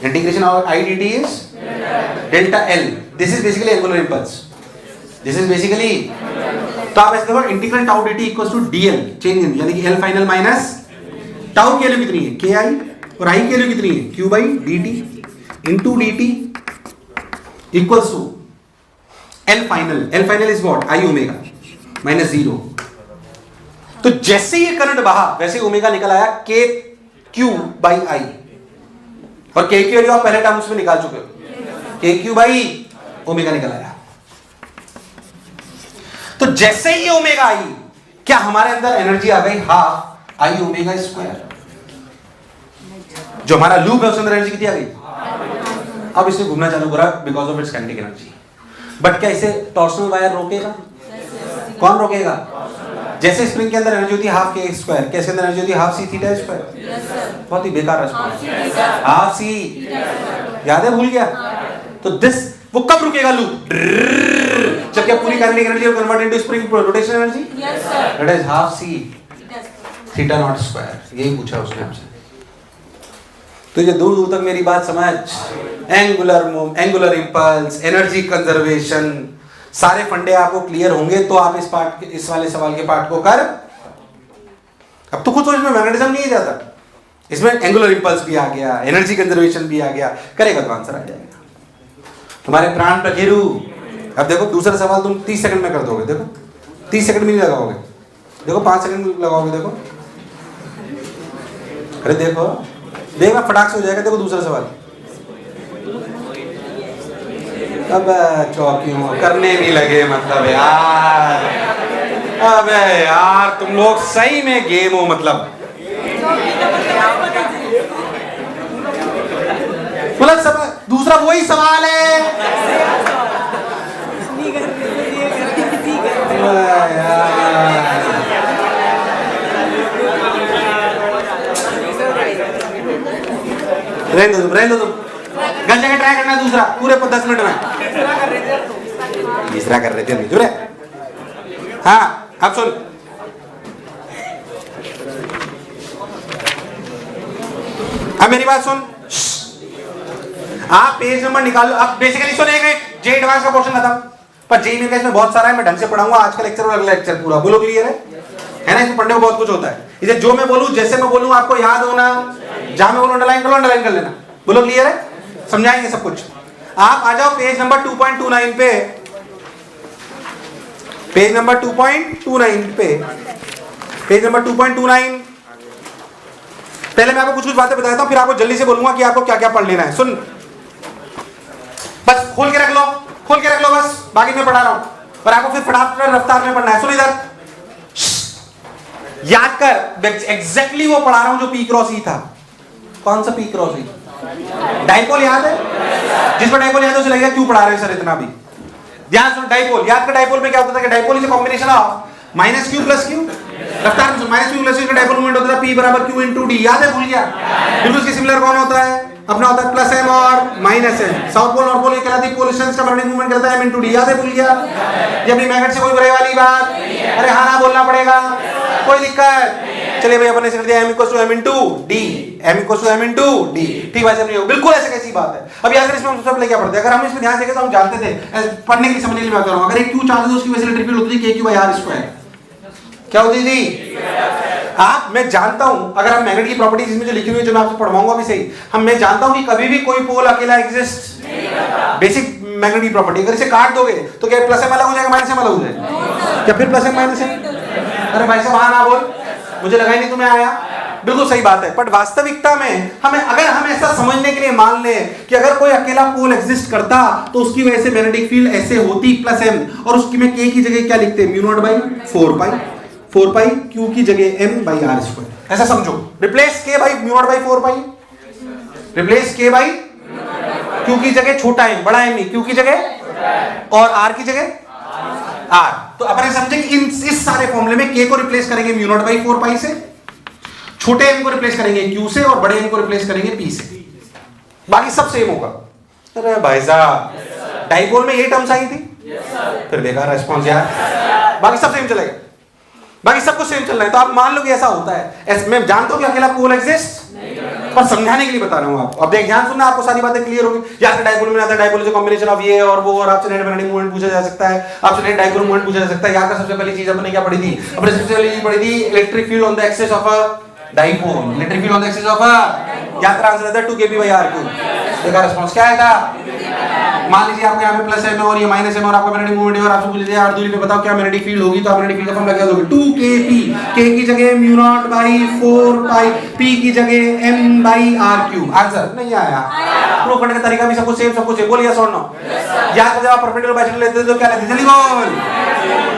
integration of I dt is delta L, this is basically angular impulse, this is basically, तो आप ऐसे देखो integral tau dt equals to dl change in, यानी कि l फाइनल माइनस टाउ की वैल्यू कितनी है ki और I की वैल्यू कितनी है q by dt into dt equals to l final, l final is what I omega minus 0। तो जैसे ये करंट बहा वैसे ओमेगा निकल आया k q by I, और k की वैल्यू आप पहले टर्म्स में निकाल चुके हो, k q by ओमेगा निकल आया। तो जैसे ही ओमेगा आई, क्या हमारे अंदर एनर्जी आ गई हाफ आई ओमेगा स्क्वायर, जो हमारा लूप है उसके अंदर एनर्जी कितनी आ गई? अब इसमें घूमना चालू करा because of its kinetic energy. But क्या इसे टॉर्सनल वायर रोकेगा? कौन रोकेगा? जैसे स्प्रिंग के अंदर एनर्जी होती है हाफ के स्क्वायर, कैसे अंदर एनर्जी होती है हाफ सी थीटा स्क्वायर। बहुत ही बेकार रेस्पॉन्स, हाफ सी, याद है? भूल गया? तो दिस, वो कब रुकेगा लूप? जब क्या पूरी kinetic energy convert into spring rotation energy, that is half C theta naught square. यही पूछा उसने आपसे। तो ये दूर दूर तक मेरी बात समझ, एंगुलर इंपल्स, एनर्जी कंजर्वेशन, सारे फंडे आपको क्लियर होंगे तो आप इस पार्ट, इस वाले सवाल के पार्ट को कर। अब तो खुद तो इसमें मैग्नेटिज्म नहीं जाता, इसमें एंगुलर इंपल्स भी आ गया, एनर्जी कंजर्वेशन भी आ गया, करेगा तो आंसर आ जाएगा। तुम्हारे प्राण प्रखेरु। अब देखो दूसरा सवाल तुम 30 सेकंड में कर दोगे, देखो 30 सेकंड भी नहीं लगाओगे, देखो 5 सेकंड लगाओगे, देखो, अरे देखो देखना फटाक से हो जाएगा। देखो दूसरा सवाल, अब चौकियों करने भी लगे, मतलब यार, अबे यार तुम लोग सही में गेम हो, मतलब सब दूसरा वही सवाल है रहने दो, गल जगह ट्राई करना दूसरा पूरे 10 मिनट में। तीसरा कर रहे थे जुड़े। हाँ अब सुन, अब मेरी बात सुन, आप पेज नंबर निकालो। अब बेसिकली सुनेंगे जे एडवांस का पोर्शन खत्म, पर जे मेरे इसमें बहुत सारा है, मैं ढंग से पढ़ाऊंगा आज का लेक्चर और अगला लेक्चर पूरा। बोलो क्लियर है ना? इसमें पढ़ने में बहुत कुछ होता है। इसे जो मैं बोलूं, जैसे मैं बोलूं आपको याद होना, जहां मैं बोलूं अंडरलाइन करो, अंडरलाइन कर लेना। बोलो क्लियर है? समझाएंगे सब कुछ। आप आ जाओ पेज नंबर 2.29 पे, पेज नंबर 2.29 पे, पेज नंबर 2.29। पहले मैं आपको कुछ कुछ बातें बताता हूं, फिर आपको जल्दी से बोलूंगा कि आपको क्या क्या पढ़ लेना है। सुन, बस खोल के रख लो, खोल के रख लो, बस बाकी मैं पढ़ा रहा हूं और आपको फिर फटाफट रफ्तार में पढ़ना है। सुन इधर, याद कर, एग्जैक्टली वो पढ़ा रहा हूं जो पी क्रॉस ई था। कौन सा पी क्रॉस ई? डाइपोल याद है? जिस पर डाइपोल याद है उसे लगेगा क्यों पढ़ा रहे हैं सर इतना भी। ध्यान सुन, डाइपोल याद कर। डाइपोल में क्या होता था कि dipole is a combination of minus Q plus Q. रफ्तार में माइनस क्यू प्लस क्यू का डाइपोल मोमेंट होता था P बराबर Q into D। याद है? भूल गया? बिल्कुल इसके सिमिलर कौन होता है? अपना होता है प्लस m और minus m। South pole north pole ये कहलाती है पोल डिस्टेंस का मैग्नेटिक मूवमेंट करता है m into d। याद है? भूल गया? ये अपनी मैग्नेट से कोई बुराई वाली बात? अरे हाँ ना बोलना पड़ेगा, कोई दिक्कत? चलिए भाई अपन ने दिया m equals to m into d, m equals to m into d। ठीक बात नहीं हो, बिल्कुल ऐसे कैसी बात है। अब याद कर, इसमें हम सब क्या पढ़ते हैं? अगर हम इसमें ध्यान देंगे तो हम जानते थे, पढ़ने की समझने के लिए बात कर रहा हूं। अगर एक q चार्ज है तो उसकी वजह से रिपीट होती है k q by r square. क्या होती थी? आप, मैं जानता हूं, अगर आप मैग्नेट की प्रॉपर्टीज इसमें जो लिखी हुई है, जो मैं आपको पढ़वाऊंगा भी सही, मैं जानता हूं कि कभी भी कोई पोल अकेला एग्जिस्ट नहीं करता। बेसिक मैग्नेट की प्रॉपर्टी, अगर इसे काट दोगे तो क्या प्लस एम अलग हो जाएगा, माइनस एम अलग हो जाएगा? क्या फिर प्लस एम माइनस एम? अरे भाई साहब हाँ ना बोल, मुझे लगा ही नहीं तुम्हें आया। बिल्कुल सही बात है, बट वास्तविकता में हमें, अगर हम ऐसा समझने के लिए मान लें कि अगर कोई अकेला पोल एग्जिस्ट करता तो उसकी वजह से मैग्नेटिक फील्ड ऐसे होती प्लस एम, और उसकी में k की जगह क्या लिखते हैं? Mu naught by 4 pi q की जगह m बाई r स्क्वायर। ऐसा समझो, replace k by mu naught by 4 pi, replace k by q की जगह छोटा m, बड़ा m, q की जगह और r की जगह आर। तो अपन समझे कि इस सारे फॉर्मूले में के को रिप्लेस करेंगे म्यू नॉट बाई 4 पाई से, छोटे एम को रिप्लेस करेंगे क्यू से और बड़े एम को रिप्लेस करेंगे पी से, बाकी सब सेम होगा। अरे भाई साहब डाइपोल में ये टर्म्स आई थी, फिर बेकार रेस्पॉन्स यार, बाकी सब सेम चलेगा, बाकी सब कुछ सेम चल रहा है। तो आप मान लो कि ऐसा होता है। मैं जानता हूं कि अकेला पोल एग्जिस्ट, पर समझाने के लिए बता रहा हूं आपको। अब देख ध्यान सुनना, आपको सारी बातें क्लियर होगी। या फिर डाइपोल में आता है, डाइपोल से कॉम्बिनेशन ऑफ ये और वो, और आपसे नेट मैग्नेटिक मोमेंट पूछा जा सकता है, आपसे नेट डाइपोल मोमेंट पूछा जा सकता है। यहाँ का सबसे पहली चीज अपने क्या पढ़ी थी? अपने सबसे पहली चीज पढ़ी थी electric field on the axis of a dipole, electric field on the axis of a, याद का आंसर रहता है 2 kb/r3। देखा रिस्पांस क्या आएगा? मान लीजिए आपको यहाँ पे प्लस है और ये माइनस है और आपका मैग्नेटिक मोमेंट है और आपसे पूछ लिया r दूरी पे बताओ क्या मैग्नेटिक फील्ड होगी, तो आप मैग्नेटिक फील्ड का फॉर्मूला क्या दोगे? 2 kp, k की जगह mu naught by 4 pi, p की जगह m बाई r3। आंसर नहीं आया। प्रूफ करने का तरीका भी सब कुछ सेम, सब कुछ बोल यस और नो। याद कर जब आप परपेंडिकुलर बाइसेक्टर लेते थे तो क्या लेते थे? जल्दी बोल,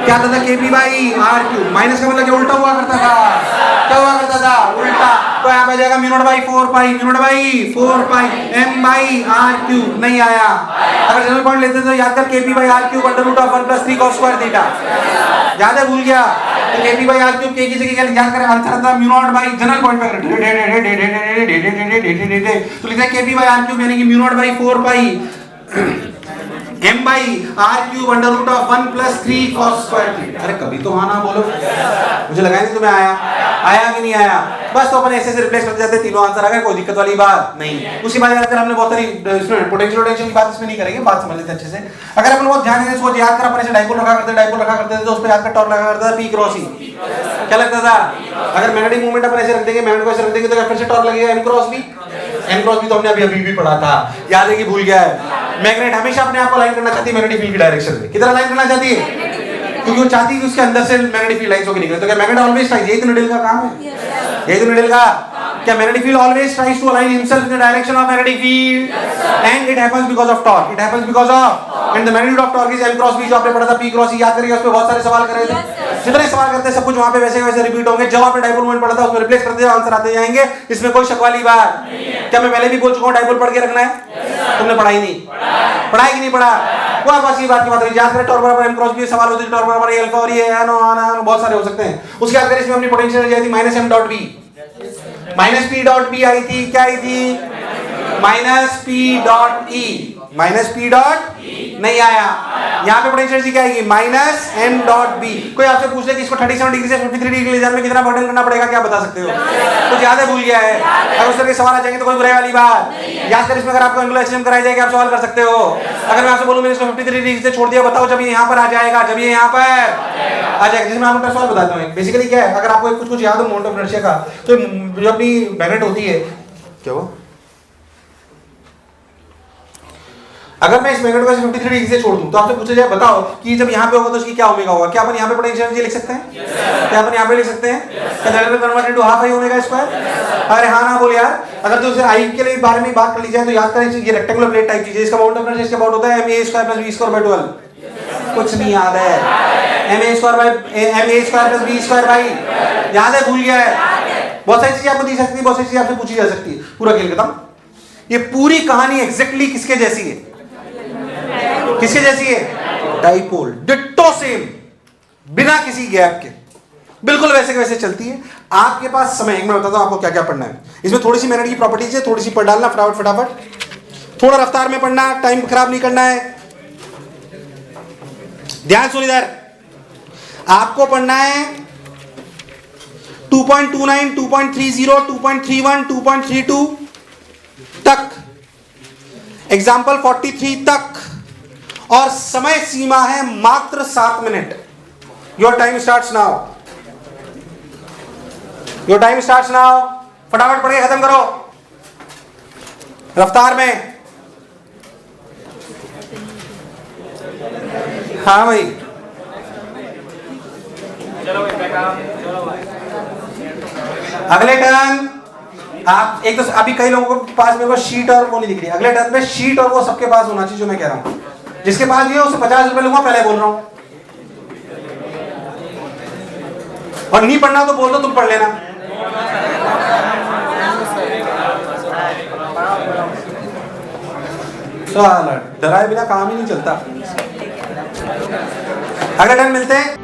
क्या आता था? kp by r3। माइनस का मतलब क्या उल्टा हुआ करता था? क्या हुआ करता था? उल्टा। तो यहाँ पे जाएगा mu naught by 4 pi, mu naught by 4 pi m by r3। नहीं आया। अगर जनरल पॉइंट लेते तो याद कर kp by r3 under root of 1 plus 3 cos square theta. याद है? भूल गया? तो kp बाई r3 k की जगह क्या याद करें? आंसर आता mu naught by general point पे तो लिखा है kp बाई r3 यानी कि mu naught by 4 pi m by r3 under root of 1 plus 3 cos square theta. अरे कभी तो हाँ ना बोलो, मुझे लगा नहीं तुम्हें आया कि नहीं आया। बस तो अपन ऐसे से रिप्लेस करते जाते, तीनों आंसर आ गए, कोई दिक्कत वाली बात नहीं। उसके बाद याद कर हमने बहुत सारी इसमें पोटेंशियल पोटेंशियल की बात इसमें नहीं करेंगे, बात समझ लेते अच्छे से। अगर अपन बहुत ध्यान से सोच याद कर, अपन ऐसे डाइपोल रखा करते थे तो उस पे याद कर टॉर्क लगा करता था p क्रॉस e। क्या लगता था? अगर मैग्नेटिक मोमेंट अपन ऐसे रख देंगे, मैग्नेट को ऐसे रख देंगे तो फिर से टॉर्क लगेगा m cross b। m cross b तो हमने अभी भी पढ़ा था, याद है कि भूल गया है? मैग्नेट हमेशा अपने आप को लाइन करना चाहती है मैग्नेटिक फील्ड की डायरेक्शन में। किधर लाइन करना चाहती है? क्योंकि वो चाहती है कि उसके अंदर से मैग्नेटिक फील्ड लाइंस होकर निकले। तो क्या मैग्नेट ऑलवेज ट्राइज, यही तो नीडल का काम है, यही तो नीडल का। क्या magnetic field always tries to align himself in the direction of magnetic field, and it happens because of torque. It happens because of, and the magnitude of torque is m cross b, जो आपने पढ़ा था p क्रॉस e। याद करिए, उस पे बहुत सारे सवाल कर रहे थे। जितने सवाल करते हैं सब कुछ वहां पे वैसे वैसे रिपीट होंगे। जब आपने डाइपोल मोमेंट पढ़ा था उसमें रिप्लेस करते जाओ, आंसर आते जाएंगे, इसमें कोई शक वाली बात नहीं है। क्या मैं पहले भी बोल चुका हूं डाइपोल पढ़ के रखना है? तुमने पढ़ा ही नहीं, पढ़ा ही नहीं पढ़ा। वो बस ये बात की बात है। याद करें टॉर्क बराबर m क्रॉस b, सवाल होते हैं टॉर्क बराबर अल्फा और ये n बहुत सारे हो सकते हैं। उसके याद करें इसमें अपनी पोटेंशियल एनर्जी आई थी minus m dot b, minus p dot b आई थी। क्या आई थी? Minus p dot e, minus p dot नहीं आया। यहाँ पे पोटेंशियल एनर्जी क्या आएगी? Minus m dot b। कोई आपसे पूछ ले कि इसको 37 डिग्री से 53 डिग्री ले जाने में कितना वर्डन करना पड़ेगा, क्या बता सकते हो? कुछ याद है? भूल गया है? अगर उस तरह के सवाल आ जाएंगे तो कोई बुराई वाली बात। याद कर, इसमें अगर आपको एंगुलर एक्सचेंज कराई जाएगी आप सवाल कर सकते हो। अगर मैं आपसे बोलूं मैंने इसको 53 डिग्री से छोड़ दिया, बताओ जब ये यहाँ पर आ जाएगा, जब ये यहाँ पर आ जाएगा। जिसमें आपको सवाल बताता हूँ। बेसिकली क्या है, अगर आपको कुछ याद हो मोमेंट ऑफ इनर्शिया का, तो जो अपनी मैग्नेट होती है, क्या वो, अगर मैं इस मैग्नेट को 53 डिग्री से छोड़ दूं तो आपसे पूछा जाए बताओ कि जब यहाँ पे होगा तो उसकी क्या ओमेगा होगा। क्या अपन यहाँ पे पोटेंशियल एनर्जी लिख सकते हैं? क्या अपन यहाँ पे लिख सकते हैं? क्या that will convert into half I omega square? अरे हाँ ना बोल यार। अगर तो उसे आई के लिए बारे में बात कर ली जाए तो याद करें ये रेक्टेंगुलर प्लेट टाइप चीज है, इसका मोमेंट ऑफ इनर्शिया इसका अबाउट होता है ma square plus b square by 12। कुछ नहीं याद है? ma square plus b square by, याद है? भूल गया है? बहुत सारी चीजें आपको दी सकती है, बहुत सारी चीजें आपसे पूछी जा सकती है। पूरा खेल खत्म। ये पूरी कहानी एग्जैक्टली किसके जैसी है? किसके जैसी है? डाइपोल, डिट्टो सेम, बिना किसी गैप के, बिल्कुल वैसे के वैसे चलती है। आपके पास समय, एक मैं बताता हूं आपको क्या क्या पढ़ना है। इसमें थोड़ी सी मैग्नेट की प्रॉपर्टीज है, थोड़ी सी पढ़ डालना फटाफट, थोड़ा रफ्तार में पढ़ना, टाइम खराब नहीं करना है। ध्यान सुन इधर, आपको पढ़ना है 2.29, 2.30, 2.31, 2.32 तक, एग्जाम्पल 43 तक, और समय सीमा है मात्र 7 minute. Your time starts now, your time starts now. फटाफट पढ़ के खत्म करो रफ्तार में। हाँ भाई, अगले टर्न आप एक तो अभी कई लोगों के पास मेरे को शीट और वो नहीं दिख रही। अगले टर्न में शीट और वो सबके पास होना चाहिए जो मैं कह रहा हूं। जिसके पास भी है उसे 50 रुपए लूंगा, पहले बोल रहा हूं। और नहीं पढ़ना तो बोल दो, तुम पढ़ लेना। डराए बिना काम ही नहीं चलता। अगले टाइम मिलते हैं।